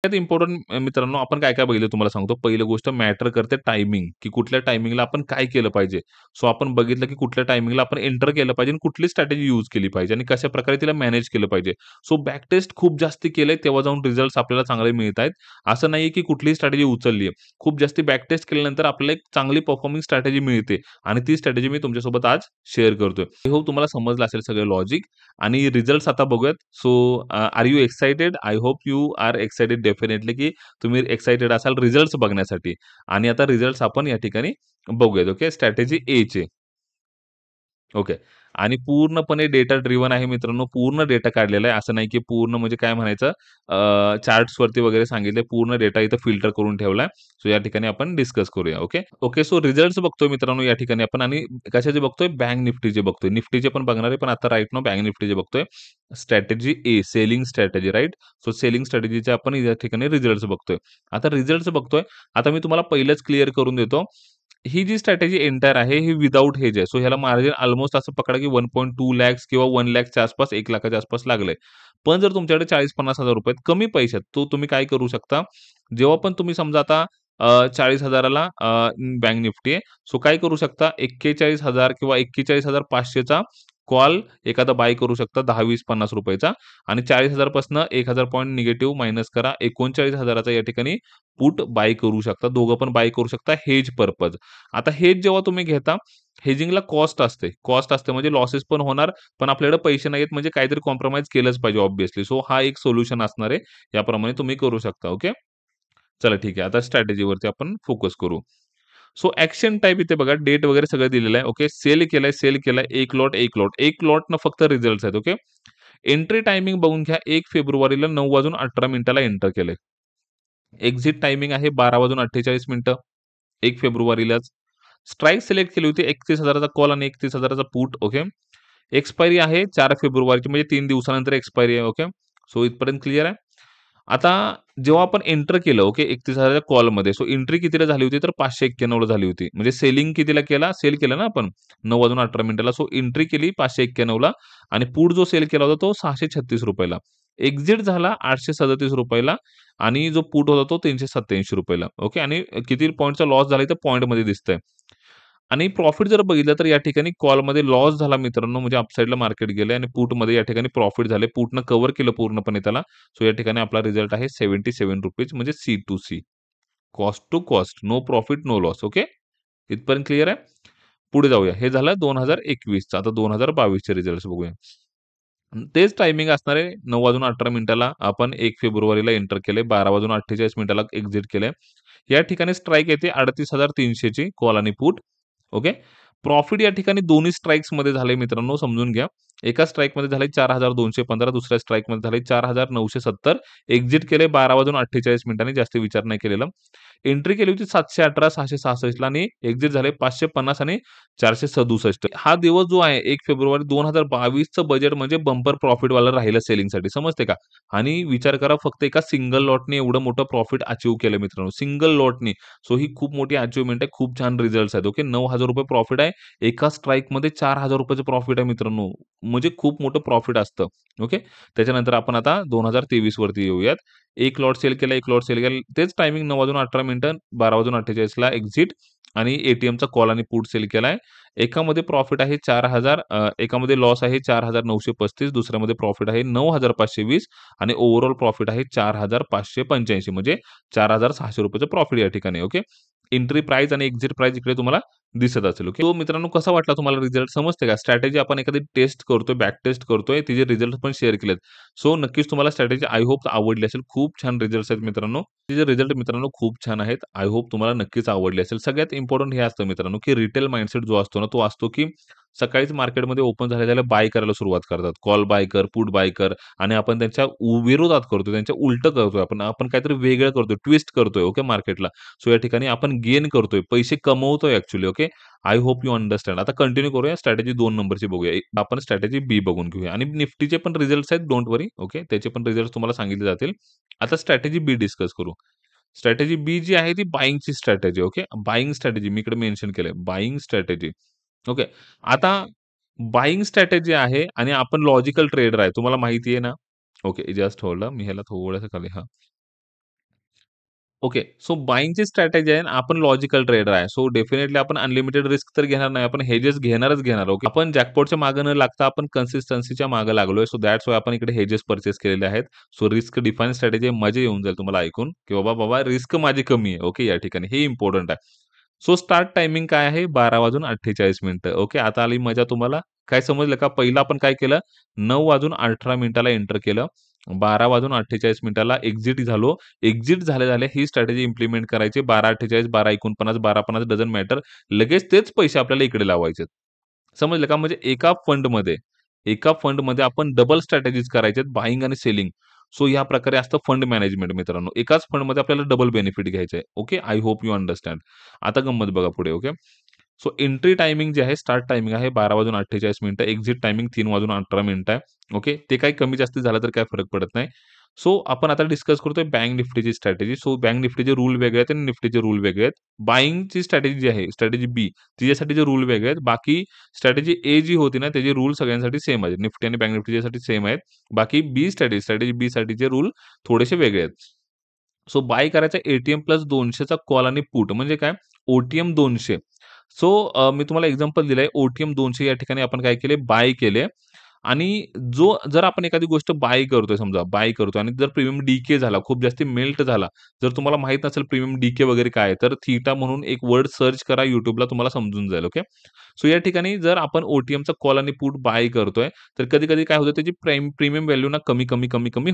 सगळ्यात इम्पोर्टंट मित्रांनो आपण काय-काय बघितलं तुम्हाला सांगतो. पहिली गोष्ट मॅटर करते टायमिंग, की कुठल्या टायमिंगला आपण काय केलं पाहिजे. सो आपण बघितलं, की कुठल्या टायमिंगला आपण एंटर केलं पाहिजे आणि कुठली स्ट्रॅटेजी यूज केली पाहिजे आणि कशाप्रकारे तिला मॅनेज केलं पाहिजे. सो बॅक टेस्ट खूप जास्ती केलंय तेव्हा जाऊन रिझल्ट्स आपल्याला चांगले मिळतायत. असं नाहीये, की कुठलीही स्ट्रॅटेजी उचलली आहे. खूप जास्ती बॅक टेस्ट केल्यानंतर आपल्याला एक चांगली परफॉर्मिंग स्ट्रॅटेजी मिळते आणि ती स्ट्रॅटेजी मी तुमच्यासोबत आज शेअर करतोय. आय होप तुम्हाला समजलं असेल सगळं लॉजिक आणि रिझल्ट्स आता बघूयात. So are you excited? I hope you are excited definitely, की तुम्ही एक्साइटेड असाल रिझल्ट्स बघण्यासाठी आणि आता रिझल्ट्स आपण या ठिकाणी बघूयात. ओके. स्ट्रॅटेजी एचे. ओके. आणि पूर्णपणे डेटा ड्रिव्हन आहे मित्रांनो. पूर्ण डेटा काढलेला आहे. असं नाही की पूर्ण म्हणजे काय म्हणायचं चार्ट्सवरती वगैरे सांगितलंय. पूर्ण डेटा इथं फिल्टर करून ठेवलाय. सो या ठिकाणी आपण डिस्कस करूया. ओके. ओके. सो रिझल्ट्स बघतोय मित्रांनो या ठिकाणी आपण आणि कशाचे बघतोय? बँक निफ्टीचे बघतोय. निफ्टीचे पण बघणार आहे, पण आता राइट नाऊ बँक निफ्टीचे बघतोय. Strategy A selling strategy right. So selling स्ट्रॅटेजीचे आपण या ठिकाणी रिझल्ट्स बघतोय. आता रिझल्ट्स बघतोय. आता मी तुम्हाला पहिलंच क्लिअर करून देतो. ही जी स्ट्रॅटेजी एंटायर आहे, ही विथआऊट हेज आहे. सो ह्याला मार्जिन अल्मोस्ट असं पकडा की 1.2 लॅक्स किंवा 1 लॅखच्या आसपास 1 लाखाच्या आसपास लागलंय. पण जर तुमच्याकडे 40,000-50,000 रुपये कमी पैशात, तो तुम्ही काय करू शकता, जेव्हा पण तुम्ही समजा आता 40,000 ला बँक निफ्टी आहे. सो काय करू शकता 41,000 किंवा 41,500 चा कॉल एखादा बाय करू शकता 10, 20, 50 रुपयेचा आणि 40,000 पासून 1,000 पॉइंट निगेटिव्ह मायनस करा. 39,000 चा या ठिकाणी पुट बाय करू शकता. दोघं पण बाय करू शकता हेज पर्पज. आता हेज जेव्हा तुम्ही घेता, हेजिंगला कॉस्ट असते म्हणजे लॉसेस पण होणार, पण आपल्याकडे पैसे नाहीयेत म्हणजे काहीतरी कॉम्प्रोमाईज केलंच पाहिजे ऑब्व्हियसली. सो हा एक सोल्युशन असणार आहे. याप्रमाणे तुम्ही करू शकता. ओके. चला ठीक आहे. आता स्ट्रॅटेजीवरती आपण फोकस करू. सो ॲक्शन टाइप इथे बघा डेट वगैरे सगळं दिलेलं आहे. ओके. सेल केलाय 1 लॉट, 1 लॉट. 1 लॉटनं फक्त रिझल्ट्स आहेत. ओके. एंट्री टायमिंग बघून घ्या. 1 फेब्रुवारीला 9:18 एंटर केलंय. एक्झिट टायमिंग आहे 12:48 1 फेब्रुवारीलाच. स्ट्राइक सिलेक्ट केली होती 31,000 चा कॉल आणि 31,000 चा पुट. ओके. एक्सपायरी आहे 4 फेब्रुवारीची म्हणजे 3 दिवसानंतर एक्सपायरी आहे. ओके. सो इथपर्यंत क्लिअर आहे. आता जेव्हा आपण एंटर केलं ओके 31,000च्या कॉलमध्ये सो एंट्री कितीला झाली होती तर 591 ला झाली होती. म्हणजे सेलिंग कितीला केला? सेल केला ना आपण 9:18 सो एंट्री केली 591 ला आणि पुट जो सेल केला होता तो ₹636 ला. एक्झिट झाला ₹837 ला आणि जो पुट होता तो ₹387 ला. ओके आणि किती पॉइंटचा लॉस झाला इथं पॉइंटमध्ये दिसतंय. आणि प्रॉफिट जर बघितलं तर या ठिकाणी कॉलमध्ये लॉस झाला मित्रांनो, म्हणजे अपसाइडला मार्केट गेलंय आणि पुटमध्ये या ठिकाणी प्रॉफिट झाले. पुटनं कव्हर केलं पूर्णपणे त्याला. सो या ठिकाणी आपला रिझल्ट आहे ₹77 म्हणजे C to C. Cost to cost. No profit, no loss. Okay. इथपर्यंत क्लिअर आहे? पुढे जाऊया. हे झालं 2021चं. आता 2022चे रिझल्ट्स बघूया. तेच टायमिंग असणार आहे 9:18 आपण 1 फेब्रुवारीला एंटर केले. 12:48 एक्झिट केलंय. या ठिकाणी स्ट्राइक येते 38,300 ची कॉल आणि पुट. ओके. प्रॉफिट या ठिकाणी दोन्ही स्ट्राइक्समध्ये झालंय मित्रांनो समजून घ्या. एका स्ट्राइकमध्ये झालंय 4,215, दुसऱ्या स्ट्राइकमध्ये झालंय 4,970. एक्झिट केलंय 12:48 जास्त विचार नाही केलेला. एंट्री केली होती 718, 666 ला आणि एक्झिट झाले 550 आणि 467. हा दिवस जो आहे 1 फेब्रुवारी 2022चं बजेट म्हणजे बंपर प्रॉफिटवालं राहिलं सेलिंगसाठी समजते का? आणि विचार करा फक्त एका सिंगल लॉटने एवढं मोठं प्रॉफिट अचीव्ह केलं मित्रांनो. सिंगल लॉटनी. सो ही खूप मोठी अचीव्हमेंट आहे. खूप छान रिझल्ट्स आहेत. ओके. ₹9,000 प्रॉफिट आहे. एका स्ट्राइकमध्ये ₹4,000 प्रॉफिट आहे मित्रांनो. म्हणजे खूप मोठं प्रॉफिट असतं. ओके. त्याच्यानंतर आपण आता 2023 वरती येऊयात. 1 लॉट सेल केला, 1 लॉट सेल केला. तेच टायमिंग 9:18 12:48 ला एक्झिट आणि एटीएमचा कॉल आणि पुट सेल केलाय. एकामध्ये प्रॉफिट आहे 4,000 एकामध्ये लॉस आहे 4,935 दुसऱ्यामध्ये प्रॉफिट आहे 9,520 आणि ओव्हरऑल प्रॉफिट आहे 4,585 म्हणजे ₹4,600 प्रॉफिट या ठिकाणी. ओके. एंट्री प्राइस आणि एक्झिट प्राइस इकडे तुम्हाला दिसत असेल. ओके. तो मित्रांनो कसा वाटला तुम्हाला रिझल्ट समजते का? स्ट्रॅटेजी आपण एखादी टेस्ट करतोय, बॅक टेस्ट करतोय, तिचे रिझल्ट पण शेअर केलेत. सो नक्कीच तुम्हाला स्ट्रॅटेजी आय होप आवडली असेल. खूप छान रिझल्ट्स आहेत मित्रांनो. तिचे रिझल्ट मित्रांनो खूप छान आहेत. आय होप तुम्हाला नक्कीच आवडली असेल. सगळ्यात इम्पोर्टंट हे असतं मित्रांनो, की रिटेल माइंडसेट जो असतो ना, तो असतो की सकाळीच मार्केटमध्ये ओपन झाल्या-झाल्या बाय करायला सुरुवात करतात. कॉल बाय कर, पुट बाय कर आणि आपण त्यांच्या विरोधात करतोय, त्यांच्या उलटं करतोय आपण. आपण काहीतरी वेगळं करतोय, ट्विस्ट करतोय ओके मार्केटला. सो या ठिकाणी आपण गेन करतोय, पैसे कमवतोय actually okay. I hope you understand. आता कंटिन्यू करूया स्ट्रॅटेजी 2 नंबरची बघूया. आपण स्ट्रॅटेजी बी बघून घेऊया आणि निफ्टीचे पण रिझल्ट्स आहेत डोंट वरी ओके. त्याचे पण रिझल्ट्स तुम्हाला सांगितले जातील. आता स्ट्रॅटेजी बी डिस्कस करू. स्ट्रॅटेजी बी जी आहे ती बायिंगची स्ट्रॅटेजी ओके. बायिंग स्ट्रॅटेजी मी इकडे मेन्शन केलंय. Buying strategy okay. आता बायिंग स्ट्रॅटेजी आहे आणि आपण लॉजिकल ट्रेडर आहे. तुम्हाला माहिती आहे ना? ओके. जस्ट होल्ड मी ह्याला थोडंसं खाली हां. ओके. सो बायिंगची स्ट्रॅटेजी आहे आणि आपण लॉजिकल ट्रेडर आहे. सो डेफिनिटली आपण अनलिमिटेड रिस्क तर घेणार नाही. आपण हेजेस घेणारच घेणार. ओके. आपण जॅकपॉटच्या मागे न लागता आपण कन्सिस्टन्सीच्या मागे लागलोय. सो दॅट्स व्हाय आपण इकडे हेजेस पर्चेस केलेले आहेत. सो रिस्क डिफाईन स्ट्रॅटेजी मजा येऊन जाईल तुम्हाला ऐकून, की बाबा रिस्क माझी कमी आहे. ओके. या ठिकाणी हे इम्पोर्टंट आहे. सो स्टार्ट टायमिंग काय आहे? 12:48 ओके. आता आली मजा तुम्हाला. काय समजलं का? पहिलं आपण काय केलं? 9:18 एंटर केलं. 12:48 एक्झिट झालो. एक्झिट झाल्या-झाल्या ही स्ट्रॅटेजी इम्प्लिमेंट करायची. 12:48, 12:49, 12:50 डझंट मॅटर. लगेच तेच पैसे आपल्याला इकडे लावायचे. समजलं का? म्हणजे एका फंडमध्ये आपण डबल स्ट्रॅटेजीज करायच्यात बायिंग आणि सेलिंग. सो या प्रकारे असतं फंड मॅनेजमेंट मित्रांनो. एकाच फंडमध्ये आपल्याला डबल बेनिफिट घ्यायचं आहे. Okay. I hope you understand. आता गंमत बघा पुढे. ओके. सो एंट्री टायमिंग जे आहे, स्टार्ट टायमिंग आहे 12:48 एक्झिट टायमिंग 3:18 आहे. ओके. ते काही कमी जास्त झालं तर काही फरक पडत नाही. सो आपण आता डिस्कस करतोय बँक निफ्टीची स्ट्रॅटेजी. सो बँक निफ्टीचे रूल वेगळे आहेत आणि निफ्टीचे रूल वेगळे आहेत. बायिंगची स्ट्रॅटेजी जी आहे, स्ट्रॅटेजी बी तिच्यासाठीचे रूल वेगळे आहेत. बाकी स्ट्रॅटेजी ए जी होती ना, त्याचे रूल सगळ्यांसाठी सेम आहेत. निफ्टी आणि बँक निफ्टीच्यासाठी सेम आहेत. बाकी बी स्ट्रॅटेजी बी साठीचे रूल थोडेसे वेगळे आहेत. सो बाय करायचा एटीएम प्लस 200चा कॉल आणि पुट म्हणजे काय? ओटीएम 200. सो मी तुम्हाला एक्झाम्पल दिलंय. ओटीएम 200 या ठिकाणी आपण काय केले? बाय केले आणि जर आपण एखादी गोष्ट बाय करतोय समजा, बाय करतोय आणि जर प्रीमियम डीके झाला, खूप जास्ती मेल्ट झाला, जर तुम्हाला माहीत नसेल प्रीमियम डीके वगैरे काय आहे, तर थीटा म्हणून एक वर्ड सर्च करा YouTubeला तुम्हाला समजून जाईल. ओके. सो या ठिकाणी जर आपण ओ-टी-एमचा कॉल आणि पुट बाय करतोय, तर कधी-कधी काय होतं त्याची प्रीमियम व्हॅल्यू ना कमी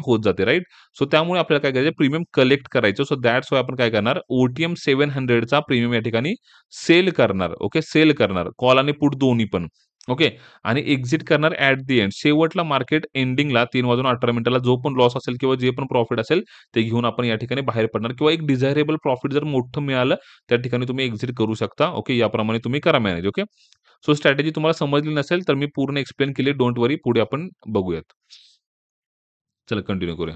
होत जाते, राइट? सो त्यामुळे आपल्याला काय करायचं प्रीमियम कलेक्ट करायचं. सो दॅट्स व्हाय आपण काय करणार ओ-टी-एम 700चा प्रीमियम या ठिकाणी सेल करणार. ओके, सेल करणार. कॉल आणि पुट दोन्ही पण. ओके. आणि एक्झिट करणार ॲट द एंड. शेवटला मार्केट एंडिंगला 3:18 जो पण लॉस असेल किंवा जे पण प्रॉफिट असेल, ते घेऊन आपण या ठिकाणी बाहेर पडणार किंवा एक डिझायरेबल प्रॉफिट जर मोठं मिळालं, त्या ठिकाणी तुम्ही एक्झिट करू शकता. ओके, याप्रमाणे तुम्ही करा मॅनेज. ओके. सो स्ट्रॅटेजी तुम्हाला समजली नसेल, तर मी पूर्ण एक्सप्लेन केली. डोंट वरी. पुढे आपण बघूयात. चला कंटिन्यू करूया.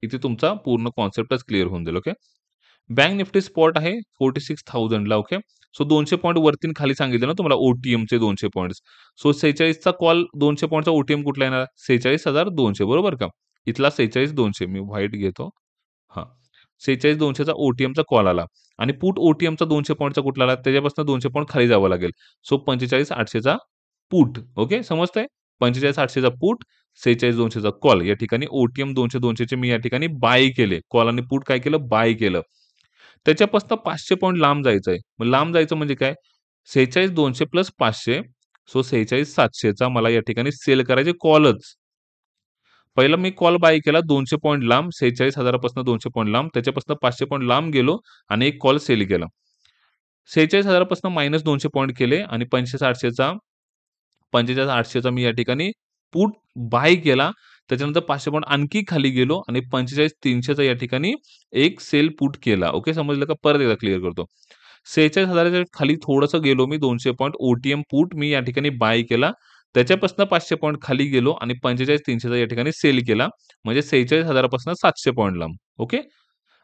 इथे तुमचा पूर्ण कॉन्सेप्टच क्लिअर होऊन जाईल. ओके. बँक निफ्टी स्पॉट आहे 46,000 ला. ओके. सो 200 पॉइंट वरती आणि खाली सांगितलं ना तुम्हाला ओ-टी-एमचे 200 पॉइंट्स. सो 46चा कॉल 200 पॉइंटचा ओ-टी-एम कुठला येणार? 46,200 बरोबर का? इथला 46,200 मी व्हाईट घेतो. हां. 46,200चा ओ-टी-एमचा कॉल आला आणि पुट ओ-टी-एमचा 200 पॉइंटचा कुठला आला? त्याच्यापासून 200 पॉइंट खाली जावं लागेल. So 45,800चा put. ओके, समजतंय? 45,800चा पुट, 46,200चा कॉल. या ठिकाणी ओ-टी-एम 200-200चे मी या ठिकाणी बाय केले. कॉल आणि पुट काय केलं? बाय केलं. त्याच्यापासून 500 पॉइंट लांब जायचंय. मग लांब जायचं म्हणजे काय? 46,200 प्लस 500 सो 46,700चा मला या ठिकाणी सेल करायचे कॉलच. पहिला मी कॉल बाय केला 200 पॉइंट लांब, 46,000 पासून 200 पॉइंट लांब, त्याच्यापासून 500 पॉइंट लांब गेलो आणि एक कॉल सेल केला. 46,000 पासून मायनस 200 पॉइंट केले आणि 45,800चा मी या ठिकाणी पुट बाय केला. त्याच्यानंतर 500 पॉइंट आणखी खाली गेलो आणि 45,300चा या ठिकाणी एक सेल पुट केला. ओके, समजलं का? परत एकदा क्लिअर करतो. 46,000च्या खाली थोडंसं गेलो मी 200 पॉइंट ओ-टी-एम पुट मी या ठिकाणी बाय केला. त्याच्यापासून 500 पॉइंट खाली गेलो आणि 45,300चा या ठिकाणी सेल केला. म्हणजे 46,000 पासून 700 पॉइंट लांब. Okay.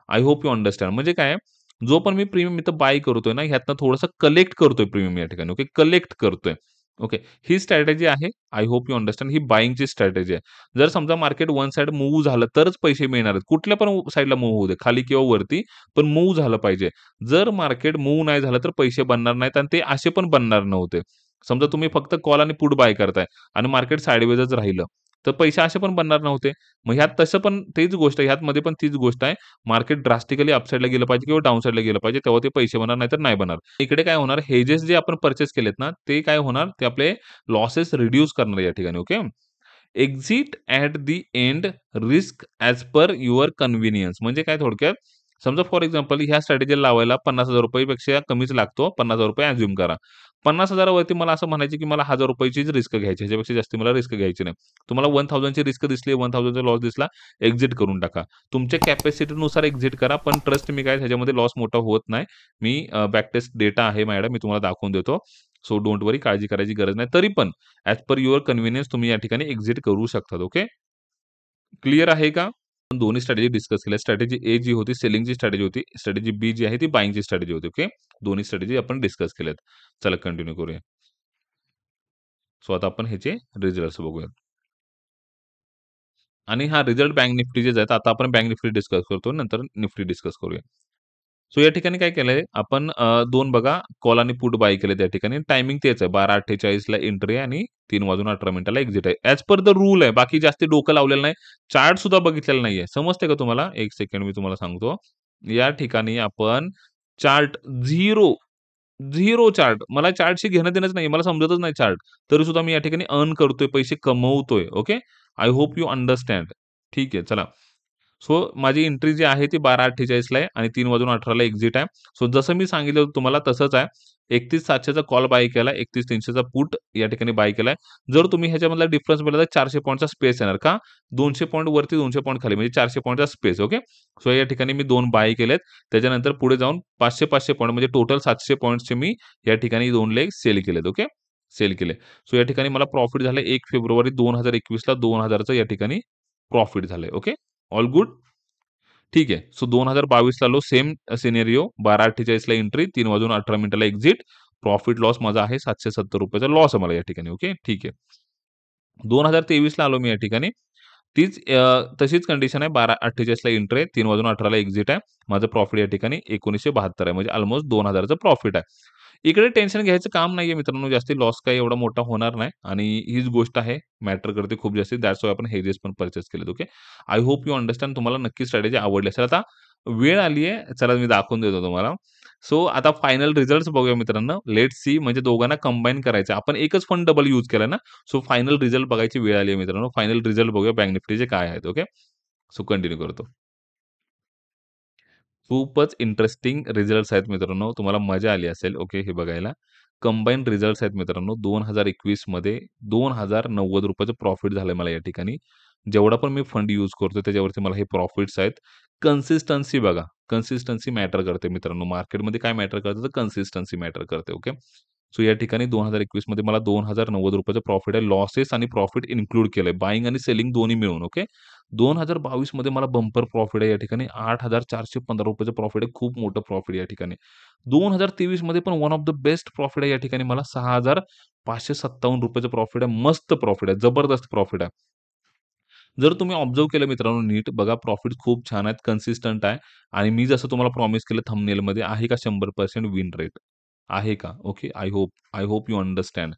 I hope you understand. म्हणजे काय आहे, जो पण मी प्रीमियम इथं बाय करतोय ना, ह्यातनं थोडंसं कलेक्ट करतोय प्रीमियम या ठिकाणी. ओके, कलेक्ट करतोय. ओके. ही स्ट्रॅटेजी आहे. I hope you understand. ही बायिंगची स्ट्रॅटेजी आहे. जर समजा मार्केट वन साइड मूव्ह झालं तरच पैसे मिळणार आहेत. कुठल्या पण साइडला मूव्ह होऊ दे, खाली किंवा वरती, पण मूव्ह झालं पाहिजे. जर मार्केट मूव्ह नाही झालं तर पैसे बनणार नाहीत आणि ते असे पण बनणार नव्हते. समजा तुम्ही फक्त कॉल आणि पुट बाय करताय आणि मार्केट साइडवेजच राहिलं, तर पैसे असे पण बनणार नव्हते. मग ह्यात तसं पण तेच गोष्ट आहे, ह्यातमध्ये पण तीच गोष्ट आहे. मार्केट ड्रास्टिकली अपसाइडला गेलं पाहिजे किंवा डाउन साइडला गेलं पाहिजे, तेव्हा ते पैसे बनणार, नाहीतर नाही बनणार. इकडे काय होणार, हेजेस जे आपण पर्चेस केलेत ना, ते काय होणार, ते आपले लॉसेस रिड्यूस करणार या ठिकाणी. Okay. Exit at the end risk as per your convenience. म्हणजे काय थोडक्यात, समजा फॉर एक्झाम्पल ह्या स्ट्रॅटेजीला लावायला ₹50,000 पेक्षा कमीच लागतो. ₹50,000 अझ्युम करा. 50,000 वरती मला असं म्हणायचं की मला ₹1,000 रिस्क घ्यायची. ह्याच्यापेक्षा जास्त मला रिस्क घ्यायची नाही. तुम्हाला 1,000 ची रिस्क दिसली, 1,000 चा लॉस दिसला, एक्झिट करून टाका. तुमच्या कॅपॅसिटीनुसार एक्झिट करा, पण ट्रस्ट मी काय ह्याच्यामध्ये लॉस मोठा होत नाही. मी बॅक टेस्ट डेटा आहे माझ्याकडे, मी तुम्हाला दाखवून देतो. सो डोंट वरी, काळजी करायची गरज नाही. तरी पण ॲज पर युअर कन्व्हिनियन्स तुम्ही या ठिकाणी एक्झिट करू शकता. ओके. क्लिअर आहे का? आपण दोन्ही स्ट्रॅटेजी डिस्कस केल्या. स्ट्रॅटेजी ए जी होती सेलिंगची स्ट्रॅटेजी होती. स्ट्रॅटेजी बी जी आहे ती बायिंगची स्ट्रॅटेजी होती. ओके. दोन्ही स्ट्रॅटेजी आपण डिस्कस केल्यात. चला कंटिन्यू करूया. सो आता आपण ह्याचे रिझल्ट्स बघूयात. आणि हा रिझल्ट बँक निफ्टीचेच आहेत. आता आपण बँक निफ्टी डिस्कस करतो. नंतर निफ्टी डिस्कस करूया. सो या ठिकाणी काय केलंय आपण 2 बघा कॉल आणि पुट बाय केले त्या ठिकाणी. टायमिंग तेच आहे 12:48 ला एंट्री आहे आणि 3:18 एक्झिट आहे. ॲज पर द रूल आहे. बाकी जास्त डोकं लावलेलं नाही. चार्ट सुद्धा बघितलेला नाहीये. समजतंय का तुम्हाला? 1 सेकंड मी तुम्हाला सांगतो. या ठिकाणी आपण चार्ट 0 चार्ट. मला चार्टशी घेणं-देणंच नाही. मला समजतच नाही चार्ट. तरी सुद्धा मी या ठिकाणी अर्न करतोय, पैसे कमवतोय. Okay. I hope you understand. ठीक आहे, चला. सो माझी एंट्री जी आहे ती 12:48 ला आहे आणि 3:18 ला एक्झिट आहे. सो जसं मी सांगितलं होतं तुम्हाला तसंच आहे. 31,700 चा कॉल बाय केला, 31,300 चा पुट या ठिकाणी बाय केलाय. जर तुम्ही ह्याच्यामधला डिफरन्स बघितला तर 400 पॉइंटचा स्पेस येणार का? 200 पॉइंट वरती, 200 पॉइंट खाली म्हणजे 400 पॉइंटचा स्पेस. ओके. सो या ठिकाणी मी 2 बाय केलेत. त्याच्यानंतर पुढे जाऊन 500-500 पॉइंट म्हणजे टोटल 700 पॉइंट्सचे मी या ठिकाणी 2 लेग सेल केलेत. ओके. सेल केले. सो या ठिकाणी मला प्रॉफिट झालं 1 फेब्रुवारी 2021 ला 2,000चं या ठिकाणी प्रॉफिट झालंय. ओके. All good? ठीक आहे. सो 2022 ला लो सेम सिनेरिओ 12:48 ला एंट्री, 3:18 ला एक्झिट. प्रॉफिट लॉस माझा आहे ₹770 चा लॉस आहे मला या ठिकाणी. ओके. ठीक आहे. 2023 ला आलो मी या ठिकाणी. तीच तशीच कंडिशन आहे. 12:48 ला एंट्री आहे. 3 वाजून 18 ला एक्झिट आहे. माझं प्रॉफिट या ठिकाणी 1972 आहे. म्हणजे अल्मोस्ट 2000 चं प्रॉफिट आहे. इकडे टेन्शन घ्यायचं काम नाहीये मित्रांनो. जास्ती लॉस काही एवढा मोठा होणार नाही आणि हीच गोष्ट आहे. मॅटर करते खूप जास्ती. दॅट्स व्हाय आपण हेजेस पण पर्चेस केलेत. Okay. I hope you understand. तुम्हाला नक्की स्ट्रॅटेजी आवडली असेल. आता वेळ आली आहे. चला मी दाखवून देतो तुम्हाला. सो आता फायनल रिझल्ट्स बघूया मित्रांनो. लेट्स सी म्हणजे दोघांना कंबाईन करायचं. आपण एकच फंड डबल यूज केला ना. सो फायनल रिझल्ट बघायची वेळ आली आहे मित्रांनो. फायनल रिझल्ट बघूया बँक निफ्टीचे काय आहेत. ओके. सो कंटिन्यू करतो. खूपच इंटरेस्टिंग रिझल्ट्स आहेत मित्रांनो. तुम्हाला मजा आली असेल, ओके, हे बघायला. कंबाईन्ड रिझल्ट्स आहेत मित्रांनो. 2021 मध्ये ₹2090 प्रॉफिट झालंय मला या ठिकाणी. जेवढा पण मी फंड यूज करतोय त्याच्यावरती मला हे प्रॉफिट्स आहेत. कन्सिस्टन्सी बघा. कन्सिस्टन्सी मॅटर करते मित्रांनो. मार्केटमध्ये काय मॅटर करतं तर कन्सिस्टन्सी मॅटर करते. ओके. सो या ठिकाणी 2021 मध्ये मला ₹2090 प्रॉफिट आहे. लॉसेस आणि प्रॉफिट इन्क्लूड केलंय. बायिंग आणि सेलिंग दोन्ही मिळून. ओके. 2022 मध्ये मला बंपर प्रॉफिट आहे या ठिकाणी ₹8,415 प्रॉफिट आहे. खूप मोठं प्रॉफिट या ठिकाणी. 2023 मध्ये पण one of the best profit आहे या ठिकाणी मला ₹6,557 प्रॉफिट आहे. मस्त प्रॉफिट आहे. जबरदस्त प्रॉफिट आहे. जर तुम्ही ऑब्झर्व्ह केलं मित्रांनो नीट बघा प्रॉफिट खूप छान आहेत, कन्सिस्टंट आहे आणि मी जसं तुम्हाला प्रॉमिस केलं थंबनेलमध्ये आहे का 100% विन रेट? आहे का? Okay. I hope you understand.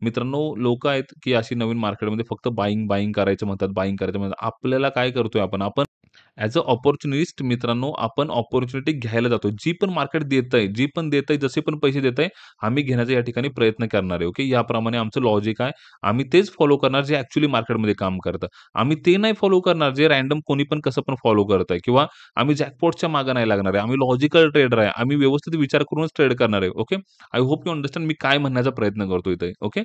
मित्रांनो लोकं आहेत, की अशी नवीन मार्केटमध्ये फक्त बायिंग करायचं म्हणतात, बायिंग करायचं म्हणतात. आपल्याला काय करतोय आपण? आपण ॲज अ अपॉर्च्युनिस्ट मित्रांनो, आपण अपॉर्च्युनिटी घ्यायला जातो. जी पण मार्केट देतंय, जी पण देतंय, जसे पण पैसे देतंय, आम्ही घेण्याचा या ठिकाणी प्रयत्न करणार आहे. ओके. याप्रमाणे आमचं लॉजिक आहे. आम्ही तेच फॉलो करणार जे ॲक्चुअली मार्केटमध्ये काम करतं. आम्ही ते नाही फॉलो करणार जे रँडम कोणी पण कसं पण फॉलो करतंय किंवा आम्ही जॅकपॉटच्या मागे नाही लागणार आहे. आम्ही लॉजिकल ट्रेडर आहे. आम्ही व्यवस्थित विचार करूनच ट्रेड करणार आहे. Okay. I hope you understand मी काय म्हणण्याचा प्रयत्न करतो इथे. ओके.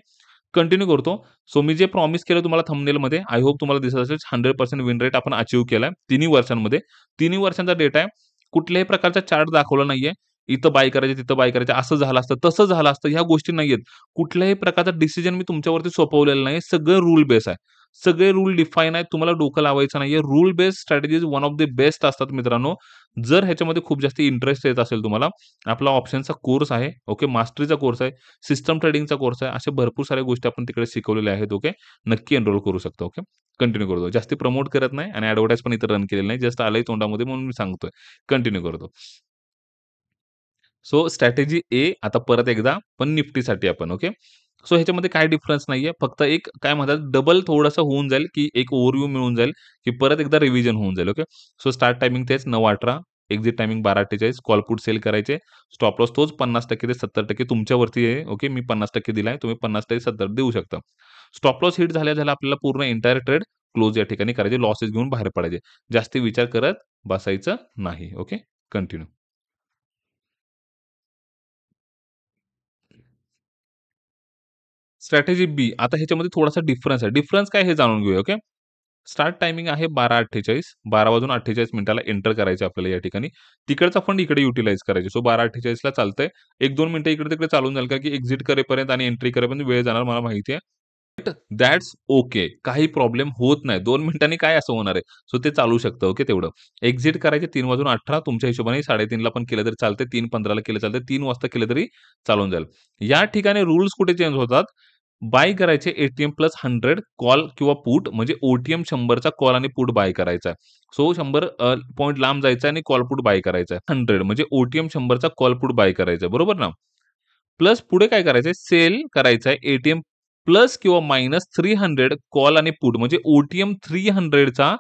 कंटिन्यू करतो. सो मी जे प्रॉमिस केलं तुम्हाला थंबनेलमध्ये, आय होप तुम्हाला दिसत असेल 100% विन रेट आपण अचीव्ह केलाय तिन्ही वर्षांमध्ये. तिन्ही वर्षांचा डेटा आहे. कुठल्याही प्रकारचा चार्ट दाखवला नाहीये. इथं बाय करायचं, तिथं बाय करायचं, असं झालं असतं, तसं झालं असतं, ह्या गोष्टी नाहीयेत. कुठल्याही प्रकारचा डिसिजन मी तुमच्यावरती सोपवलेला नाही. सगळं रूल बेस आहे. सगळे रूल डिफाईन आहेत. तुम्हाला डोकं लावायचं नाहीये. Rule based strategies one of the best असतात मित्रांनो. जर ह्याच्यामध्ये खूप जास्त इंटरेस्ट येत असेल तुम्हाला, आपला ऑप्शनचा कोर्स आहे. ओके. मास्टरीचा कोर्स आहे. सिस्टम ट्रेडिंगचा कोर्स आहे. अशा भरपूर साऱ्या गोष्टी आपण तिकडे शिकवलेल्या आहेत. ओके. नक्की एनरोल करू शकता. ओके. कंटिन्यू करतो. जास्ती प्रमोट करत नाही आणि ॲडव्हर्टाइज पण इथे रन केलेली नाही. जस्ट आलंय तोंडामध्ये म्हणून मी सांगतोय. कंटिन्यू करतो. सो स्ट्रॅटेजी ए आता परत एकदा पण निफ्टीसाठी आपण ओके. सो ह्याच्यामध्ये काही डिफरन्स नाहीये. फक्त एक काय म्हणतात डबल थोडंसं होऊन जाईल, की एक ओव्हरव्ह्यू मिळून जाईल, की परत एकदा रिव्हिजन होऊन जाईल. ओके. सो स्टार्ट टायमिंग तेच 9:18 exit timing 12:48 call put sell करायचे. स्टॉप लॉस तोच 50% ते 70% तुमच्यावरती आहे. ओके. मी 50% दिलाय. तुम्ही 50% 70 देऊ शकता. स्टॉप लॉस हिट झाल्या आपल्याला पूर्ण एंटायर ट्रेड क्लोज या ठिकाणी करायचे. लॉसेस घेऊन बाहेर पडायचे. जास्ती विचार करत बसायचं नाही. ओके. कंटिन्यू. स्ट्रॅटेजी बी. आता ह्याच्यामध्ये थोडासा डिफरन्स आहे. डिफरन्स काय हे जाणून घेऊया. ओके. स्टार्ट टायमिंग आहे 12:48. 12 वाजून 48 मिनिटाला एंटर करायचं आपल्याला या ठिकाणी. तिकडचा फंड इकडे युटिलाइज करायचे. सो 12:48 ला चालतंय. 1-2 मिनिटं इकडे-तिकडे चालून जाईल, कारण की एक्झिट करेपर्यंत आणि एंट्री करेपर्यंत वेळ जाणार मला माहिती आहे. That's okay. काही प्रॉब्लेम होत नाही. 2 मिनिटांनी काय असं होणार आहे. सो ते चालू शकतं. ओके तेवढं. एक्झिट करायचे 3 वाजून 18 तुमच्या हिशोबाने 3:30 ला पण केलं तरी चालतंय. 3:15 ला केलं चालतंय. 3 वाजता केलं तरी चालून जाईल. या ठिकाणी रूल्स कुठे चेंज होतात. बाय करायचे एटीएम प्लस 100 कॉल किंवा पुट म्हणजे ओटीएम 100चा कॉल आणि पुट बाय करायचा आहे. सो 100 पॉइंट लांब जायचा आणि कॉल पुट बाय करायचा आहे. 100 म्हणजे ओटीएम 100चा कॉल पुट बाय करायचा आहे. बरोबर ना? प्लस पुढे काय करायचंय सेल करायचा आहे एटीएम प्लस किंवा मायनस 300 कॉल आणि पुट म्हणजे ओटीएम 300चा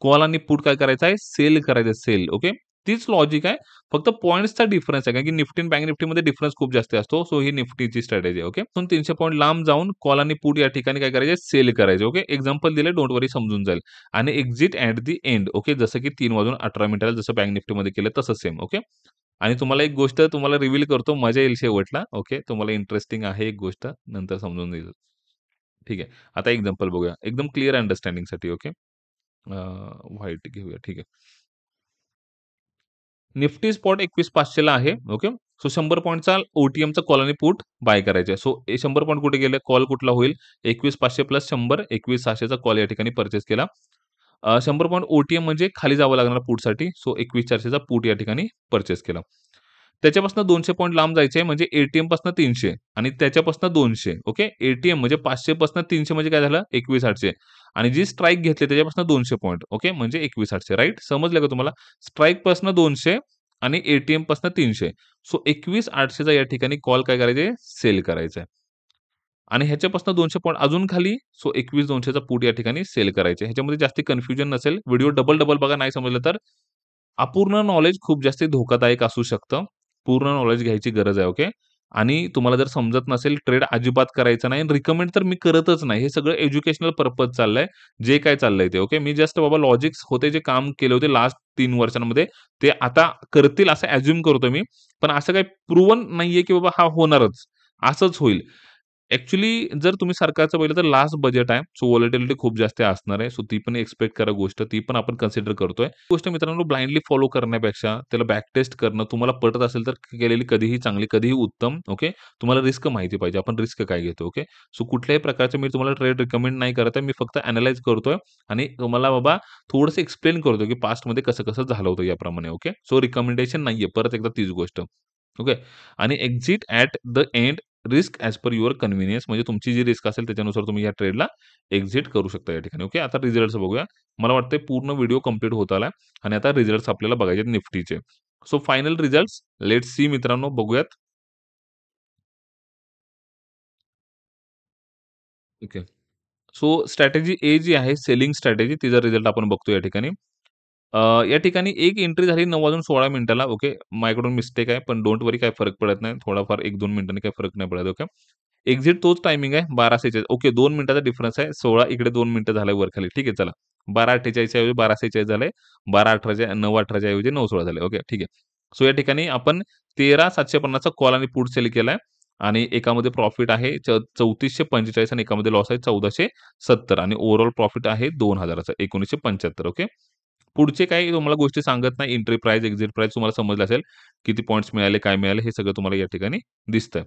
कॉल आणि पुट काय करायचा आहे सेल करायचं सेल. ओके. तीच लॉजिक आहे. फक्त पॉइंट्सचा डिफरन्स आहे. कारण की निफ्टी आणि बँक निफ्टीमध्ये डिफरन्स खूप जास्त असतो. सो ही निफ्टीची स्ट्रॅटेजी आहे. ओके. 300 पॉइंट लांब जाऊन कॉल आणि पुट या ठिकाणी काय करायचे सेल करायचे. ओके. एक्झाम्पल दिले डोंट वरी समजून जाईल. आणि exit at the end. Okay. जसं की 3 वाजून 18 मिनिटाला जसं बँक निफ्टीमध्ये केलं तसं सेम. ओके. आणि तुम्हाला एक गोष्ट तुम्हाला रिव्हील करतो, मजा येईल शेवटला. ओके. तुम्हाला इंटरेस्टिंग आहे एक गोष्ट, नंतर समजून येईल. ठीक आहे. आता एक्झाम्पल बघूया. एकदम क्लिअर अंडरस्टँडिंगसाठी. ओके. व्हाईट घेऊया. ठीक आहे. निफ्टी स्पॉट 21,500 ला आहे. ओके. सो 100 पॉइंटचा ओटीएमचा कॉल आणि पुट बाय करायचे. सो 100 पॉइंट कुठे गेले? कॉल कुठला होईल? 21,500 प्लस 100 21,600 चा कॉल या ठिकाणी पर्चेस केला. 100 पॉइंट ओटीएम म्हणजे खाली जावं लागणार पुटसाठी. सो 21,400 चा पुट या ठिकाणी पर्चेस केला. त्याच्यापासून 200 पॉइंट लांब जायचे म्हणजे एटीएम पासून 300 आणि त्याच्यापासून 200. ओके. एटीएम म्हणजे 500 पासून 300 म्हणजे काय झालं? 21,800 आणि जी स्ट्राईक घेतली त्याच्यापासून 200 पॉइंट. ओके. म्हणजे 21,800 राइट? समजलं का तुम्हाला? स्ट्राईकपासून 200 आणि पासून 300. सो 21,800 चा या ठिकाणी कॉल काय करायचे? सेल करायचा आहे. आणि ह्याच्यापासून 200 पॉइंट अजून खाली, सो 21,200 चा पुट या ठिकाणी सेल करायचे. ह्याच्यामध्ये जास्ती कन्फ्युजन नसेल. व्हिडिओ डबल-डबल बघा, नाही समजलं तर. अपूर्ण नॉलेज खूप जास्त धोकादायक असू शकतं. पूर्ण नॉलेज घ्यायची गरज आहे, ओके. आणि तुम्हाला जर समजत नसेल, ट्रेड अजिबात करायचा नाही. रिकमेंड तर मी करतच नाही. हे सगळं एज्युकेशनल पर्पज चाललंय. जे काही चाललंय ते, ओके. मी जस्ट बाबा लॉजिक्स होते, जे काम केले होते लास्ट 3 वर्षांमध्ये, ते आता करतील असं अझ्युम करतोय मी. पण असं काही प्रूव्हन नाहीये, की बाबा हा होणारच. असंच होईल. ॲक्चुअली जर तुम्ही सरकारचं बघितलं तर लास्ट बजेट आहे. सो व्हॉलॅटिलिटी खूप जास्त असणार आहे. सो ती पण एक्स्पेक्ट करा गोष्ट. ती पण आपण कन्सिडर करतोय. गोष्ट मित्रांनो ब्लाइंडली फॉलो करण्यापेक्षा त्याला बॅक टेस्ट करणं, तुम्हाला पटत असेल तर केलेली कधीही चांगली, कधीही उत्तम. ओके. तुम्हाला रिस्क माहिती पाहिजे. आपण रिस्क काय घेतो. ओके. सो कुठल्याही प्रकारचे मी तुम्हाला ट्रेड रिकमेंड नाही करत आहे. मी फक्त अॅनलाईज करतोय आणि तुम्हाला बाबा थोडंसं एक्सप्लेन करतोय, की पास्टमध्ये कसं-कसं झालं होतं याप्रमाणे. ओके. सो रिकमेंडेशन नाहीये. परत एकदा तीच गोष्ट. ओके. आणि exit at the end risk as per your convenience, म्हणजे तुमची जी रिस्क असेल त्याच्यानुसार तुम्ही या ट्रेडला एक्झिट करू शकता या ठिकाणी. ओके. आता रिझल्ट्स बघूया. मला वाटतंय पूर्ण व्हिडिओ कंप्लीट होत आलाय आणि आता रिझल्ट्स आपल्याला बघायचे आहेत निफ्टीचे. So final results let's see मित्रांनो, बघूयात. ओके. सो स्ट्रॅटेजी ए जी आहे, सेलिंग स्ट्रॅटेजी, तिचा रिझल्ट आपण बघतो या ठिकाणी. अ, या ठिकाणी एक एंट्री झाली 9:16 मिनिटाला. ओके. माझ्याकडून मिस्टेक आहे, पण डोंट वरी, काही फरक पडत नाही. थोडाफार 1-2 मिनिटांनी काही फरक नाही पडत. ओके. एक्झिट तोच टायमिंग आहे 12:46. ओके, 2 मिनिटाचा डिफरन्स आहे. 16 इकडे 2 मिनिटं झालंय वर-खाली. ठीक आहे, चला. 12:48 च्या ऐवजी 12:46 झालंय. 12:18 9:18 च्या ऐवजी 9:16 झाले. ओके, ठीक आहे. सो या ठिकाणी आपण 13,750 चा कॉल आणि पुट सेल केलाय आणि एकामध्ये प्रॉफिट आहे 3445 आणि एकामध्ये लॉस आहे 1470 आणि ओव्हरऑल प्रॉफिट आहे 2000 चा 1975. ओके. पुढचे काही तुम्हाला गोष्टी सांगत नाही. एंट्री प्राइस, एक्झिट प्राइस तुम्हाला समजलं असेल. किती पॉइंट्स मिळाले, काय मिळाले, हे सगळं तुम्हाला या ठिकाणी दिसतंय.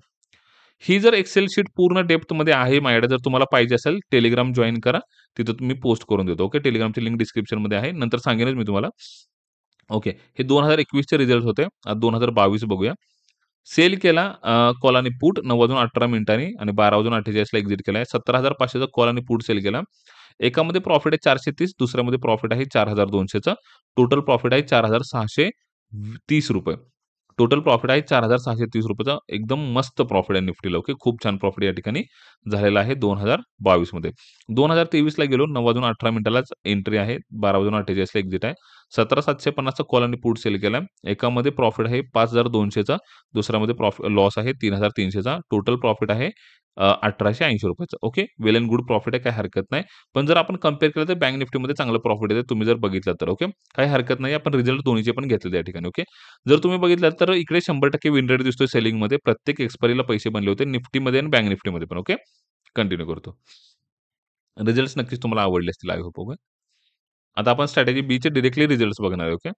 ही जर एक्सेल शीट पूर्ण डेप्थमध्ये आहे माझ्याकडे, जर तुम्हाला पाहिजे असेल Telegram जॉइन करा. तिथं तुम्ही पोस्ट करून देतो. ओके. Telegramची लिंक डिस्क्रिप्शनमध्ये आहे. नंतर सांगेनच मी तुम्हाला. ओके. हे 2021 चे रिझल्ट होते. 2022 बघूया. सेल केला कॉल आणि पुट 9:18 मिनिटांनी आणि 12:48 ला एक्झिट केलाय. 17,500 चा कॉल आणि पुट सेल केला. एकामध्ये प्रॉफिट आहे 430, दुसऱ्यामध्ये प्रॉफिट आहे 4,200 चा. टोटल प्रॉफिट आहे ₹4,630. टोटल प्रॉफिट आहे ₹4,630 चा. एकदम मस्त प्रॉफिट आहे निफ्टीला. ओके. खूप छान प्रॉफिट या ठिकाणी झालेला आहे 2022 मध्ये. 2023 ला गेलो 9:18 मिनिटालाच एंट्री आहे. 12:48 ला एक्झिट आहे. 17,750 चा कॉल आणि पुट सेल केलाय. एकामध्ये प्रॉफिट आहे 5,200 चा, दुसऱ्यामध्ये लॉस आहे 3,300 चा. टोटल प्रॉफिट आहे ₹1,880 चा. ओके. वेल एंड गुड प्रॉफिट आहे, काही हरकत नाही. पण जर आपण कंपेअर केलं तर बँक निफ्टीमध्ये चांगलं प्रॉफिट येतं. तुम्ही जर बघितलं तर. ओके. काही हरकत नाही. आपण रिझल्ट दोन्हीचे पण घेतले या ठिकाणी. ओके. जर तुम्ही बघितलं तर इकडे 100% विन रेट दिसतोय सेलिंगमध्ये. प्रत्येक एक्सपायरीला पैसे बनले होते निफ्टीमध्ये आणि बँक निफ्टीमध्ये पण. ओके. कंटिन्यू करतो. रिझल्ट्स नक्कीच तुम्हाला आवडले असतील, आय होप. ओके. आता आपण स्ट्रॅटेजी बीचे डायरेक्टली रिझल्ट्स बघणार आहे. ओके.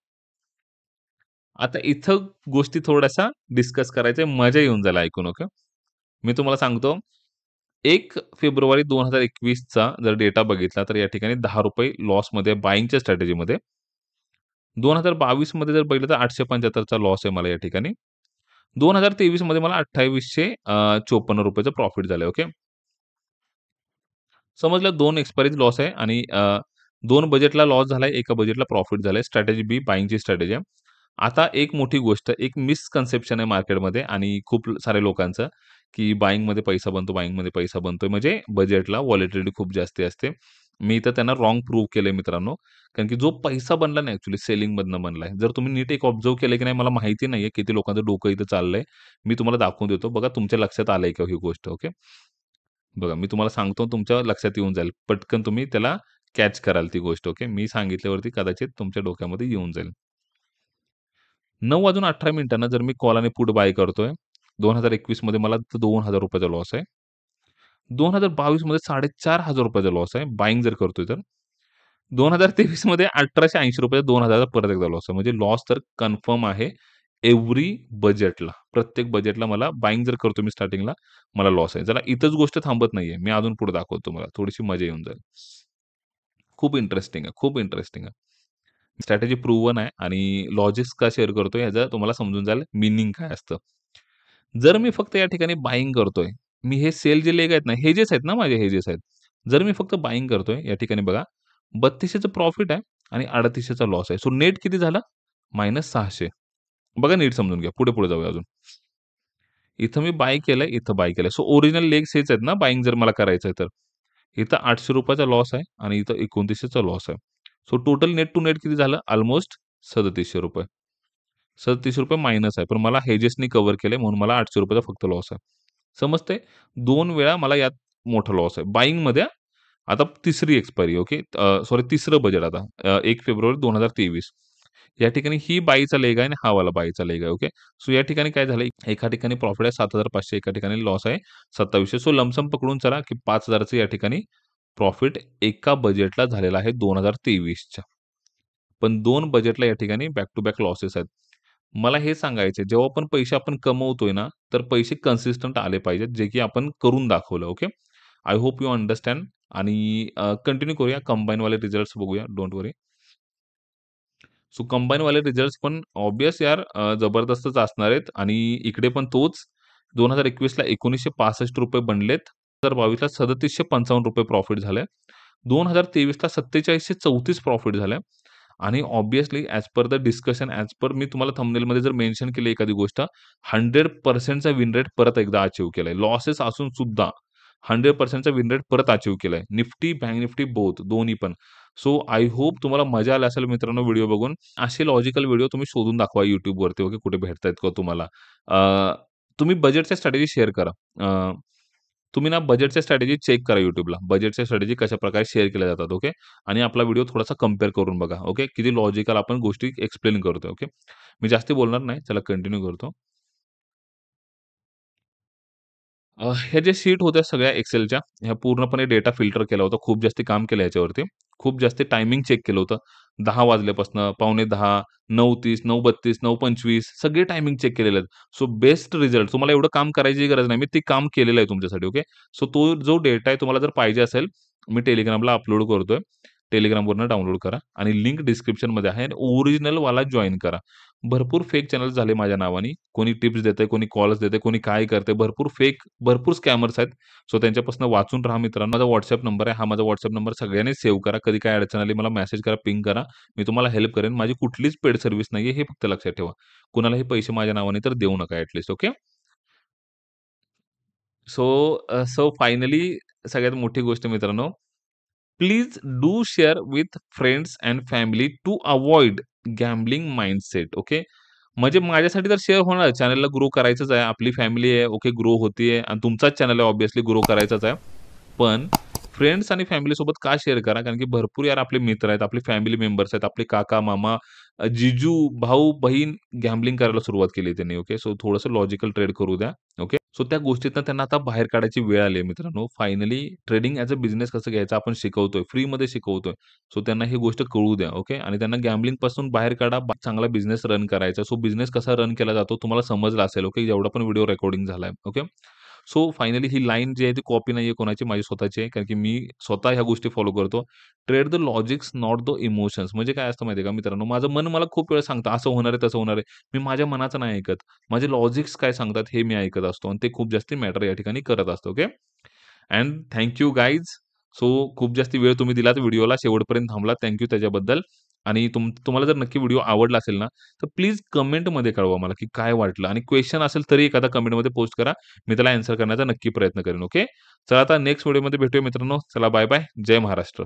आता इथं गोष्टी थोड्याशा डिस्कस करायच्या, मजा येऊन जाईल ऐकून. ओके. मी तुम्हाला सांगतो, 1 फेब्रुवारी 2021 चा जर डेटा बघितला, तर या ठिकाणी ₹10 लॉसमध्ये बायिंगच्या स्ट्रॅटेजीमध्ये. 2022 मध्ये जर बघितलं तर 875 चा लॉस आहे मला या ठिकाणी. 2023 मध्ये मला ₹2854 चं प्रॉफिट झालंय. ओके. समजलं, 2 एक्सपायरीज लॉस आहे आणि 2 बजेटला लॉस झालाय, एका बजेटला प्रॉफिट झालंय. स्ट्रॅटेजी बी बायिंगची स्ट्रॅटेजी आहे. आता एक मोठी गोष्ट, एक मिसकन्सेप्शन आहे मार्केटमध्ये आणि खूप साऱ्या लोकांचं, की बायिंगमध्ये पैसा बनतो, बायिंगमध्ये पैसा बनतोय म्हणजे बजेटला व्हॉलॅटिलिटी खूप जास्ती असते. मी तर त्यांना रॉंग प्रूव्ह केलंय मित्रांनो. कारण की जो पैसा बनला ना ॲक्चुअली सेलिंगमधनं बनलाय. जर तुम्ही नीट एक ऑब्झर्व्ह केलं की नाही मला माहिती नाहीये किती लोकांचं डोकं इथं चाललंय. मी तुम्हाला दाखवून देतो. बघा तुमच्या लक्षात आलंय का ही गोष्ट. ओके. बघा, मी तुम्हाला सांगतो, तुमच्या लक्षात येऊन जाईल. पटकन तुम्ही त्याला कॅच कराल ती गोष्ट. ओके. मी सांगितल्यावरती कदाचित तुमच्या डोक्यामध्ये येऊन जाईल. 9:18 मिनिटांना जर मी कॉल आणि पुट बाय करतोय, 2021 मध्ये मला ₹2,000 चा लॉस आहे. 2022 मध्ये ₹4,500 चा लॉस आहे, बायिंग जर करतोय तर. 2023 मध्ये ₹1,880 2000 चा परत एकदा लॉस आहे. म्हणजे लॉस तर कन्फर्म आहे एव्हरी बजेटला. प्रत्येक बजेटला मला बायिंग जर करतो मी स्टार्टिंगला, मला लॉस आहे. जरा इथंच गोष्ट थांबत नाहीये. मी अजून पुढे दाखवतो तुम्हाला. थोडीशी मजा येऊन जाईल. खूप इंटरेस्टिंग आहे, खूप इंटरेस्टिंग आहे. स्ट्रॅटेजी प्रूव्हन आहे आणि लॉजिक्स का शेअर करतोय ह्याचं तुम्हाला समजून जाईल मीनिंग काय असतं. जर मी फक्त या ठिकाणी बायिंग करतोय, मी हे सेल जे लेग आहेत ना, हेजेस आहेत ना माझे हेजेस आहेत. जर मी फक्त बायिंग करतोय, या ठिकाणी बघा 3200चं प्रॉफिट आहे आणि 3800चा लॉस आहे. सो नेट किती झालं? -600. बघा नीट समजून घ्या. पुढे जाऊया अजून. इथं मी बाय केलंय, इथं बाय केलंय. सो ओरिजिनल लेग्स हेच आहेत ना बायिंग जर मला करायचंय तर. इथं ₹800 चा लॉस आहे आणि इथं 2900 लॉस आहे. So total net to net किती झालं? अल्मोस्ट ₹3700. ₹3700 मायनस आहे. पण मला हेजेसनी कव्हर केलंय म्हणून मला ₹800 चा फक्त लॉस आहे. समजतंय? 2 वेळा मला यात मोठा लॉस आहे. बायिंगमध्ये आता तिसरी एक्सपायरी ओके. सॉरी तिसरं बजेट आता 1 फेब्रुवारी 2023. या ठिकाणी ही बाईचा लेग आहे आणि हा वाला बाईचा लेग आहे. ओके. सो या ठिकाणी काय झालं, एका ठिकाणी प्रॉफिट आहे 7,500 एका ठिकाणी लॉस आहे 2700. सो लमसम पकडून चला, की 5,000चं या ठिकाणी प्रॉफिट एका बजेटला झालेला आहे 2023च्या. पण 2 बजेटला या ठिकाणी बॅक टू बॅक लॉसेस आहेत. मला हे सांगायचं जेव्हा पण पैसे आपण कमवतोय ना, तर पैसे कन्सिस्टंट आले पाहिजेत, जे की आपण करून दाखवलं. Okay. I hope you understand आणि कंटिन्यू करूया. कंबाईनवाले रिझल्ट्स बघूया. Don't worry. सो कंबाईनवाले रिझल्ट्स पण ऑब्व्हियस यार जबरदस्तच असणार आहेत आणि इकडे पण तोच 2021ला ₹1965 बनलेत. 2022ला ₹3755 प्रॉफिट झालंय. 2023ला 4734 प्रॉफिट झालंय आणि obviously as per the discussion, as per मी तुम्हाला थंबनेलमध्ये जर मेन्शन केली एखादी गोष्ट, 100% चा विन रेट परत एकदा अचीव्ह केलाय. लॉसेस असून सुद्धा 100% चा विन रेट परत अचीव्ह केलाय. निफ्टी, बँक निफ्टी बोथ दोन्ही पण. सो आय होप तुम्हाला मजा आली असेल मित्रांनो व्हिडिओ बघून. असे लॉजिकल व्हिडिओ तुम्ही शोधून दाखवा YouTubeवरती ओके, कुठे भेटतायत का तुम्हाला. तुम्ही बजेटच्या स्ट्रॅटेजी शेअर करा. तुम्ही ना बजेटच्या स्ट्रॅटेजी चेक करा YouTubeला. बजेटच्या स्ट्रॅटेजी कशाप्रकारे शेअर केल्या जातात ओके. आणि आपला व्हिडिओ थोडासा कंपेअर करून बघा ओके. किती लॉजिकल आपण गोष्टी एक्सप्लेन करतोय ओके. मी जास्ती बोलणार नाही. चला कंटिन्यू करतो. ह्या ज्या शीट होत्या सगळ्या Excelच्या, ह्या पूर्णपणे डेटा फिल्टर केला होता. खूप जास्ती काम केलं ह्याच्यावरती. खूप जास्ती टायमिंग चेक केलं होतं. 10 वाजल्यापासून पावणे 10, 9:30, 9:32, 9:25 सगळे टायमिंग चेक केलेले आहेत. सो बेस्ट रिझल्ट तुम्हाला एवढं काम करायची गरज नाही. मी ते काम केलेलं आहे तुमच्यासाठी ओके. सो तो जो डेटा आहे तुम्हाला जर पाहिजे असेल, मी Telegramला अपलोड करतोय. Telegramवरनं डाउनलोड करा आणि लिंक डिस्क्रिप्शनमध्ये आहे. ओरिजिनलवाला जॉइन करा. भरपूर फेक चॅनल्स झाले माझ्या नावानी. कोणी टिप्स देतंय, कोणी कॉल्स देतंय, कोणी काय करतंय. भरपूर स्कॅमर्स आहेत. सो त्यांच्यापासून वाचून राहा मित्रांनो. माझा WhatsApp नंबर आहे. हा माझा WhatsApp नंबर सगळ्यांनी सेव्ह करा. कधी काय अडचण आली मला मेसेज करा, पिंग करा. मी तुम्हाला हेल्प करेन. माझी कुठलीच पेड सर्व्हिस नाहीये हे फक्त लक्षात ठेवा. कुणालाही पैसे माझ्या नावाने तर देऊ नका ॲट ओके. सो फायनली सगळ्यात मोठी गोष्ट मित्रांनो, please do share with friends and family to avoid gambling mindset okay. म्हणजे माझ्यासाठी तर शेअर होणार. चॅनलला ग्रो करायचंच आहे. आपली फॅमिली आहे, ओके ग्रो होतीये आणि तुमचाच चॅनल आहे ऑब्व्हियसली ग्रो करायचाच आहे. पण फ्रेंड्स आणि फॅमिलीसोबत का शेअर करा? कारण की भरपूर यार आपले मित्र आहेत, आपले फॅमिली मेंबर्स आहेत, आपले काका, मामा, जीजू, भाऊ, बहीण गॅम्बलिंग करायला सुरुवात केली त्यांनी. ओके. सो थोडंसं लॉजिकल ट्रेड करू द्या. ओके. सो त्या गोष्टीतनं त्यांना आता बाहेर काढायची वेळ आली आहे मित्रांनो. Finally trading as a business कसं घ्यायचं आपण शिकवतोय. फ्रीमध्ये शिकवतोय. सो त्यांना ही गोष्ट कळू द्या. ओके. आणि त्यांना गॅम्बलिंगपासून बाहेर काढा. चांगला बिझनेस रन करायचा. सो बिझनेस कसा रन केला जातो तुम्हाला समजलं असेल. ओके. एवढा पण व्हिडिओ रेकॉर्डिंग झालाय. ओके. सो फायनली ही लाईन जी आहे ती कॉपी नाहीये कोणाची, माझी स्वतःची आहे. कारण की मी स्वतः ह्या गोष्टी फॉलो करतो. Trade the logics, not the emotions. म्हणजे काय असतं माहिती आहे का मित्रांनो, माझं मन मला खूप वेळा सांगतं, असं होणार आहे, तसं होणार आहे. मी माझ्या मनाचं नाही ऐकत. माझे लॉजिक्स काय सांगतात हे मी ऐकत असतो आणि ते खूप जास्ती मॅटर या ठिकाणी करत असतं. Okay. And thank you guys. So खूप जास्ती वेळ तुम्ही दिलात व्हिडिओला, शेवटपर्यंत थांबलात. थँक यू त्याच्याबद्दल. आणि तुम्हाला जर नक्की व्हिडिओ आवडला असेल ना, तर प्लीज कमेंटमध्ये कळवा मला, की काय वाटलं आणि क्वेशन असेल तरी एखादा कमेंटमध्ये पोस्ट करा. मी त्याला ॲन्सर करण्याचा नक्की प्रयत्न करेन. ओके. चला आता नेक्स्ट व्हिडिओमध्ये भेटूया मित्रांनो. चला बाय-बाय. जय महाराष्ट्र.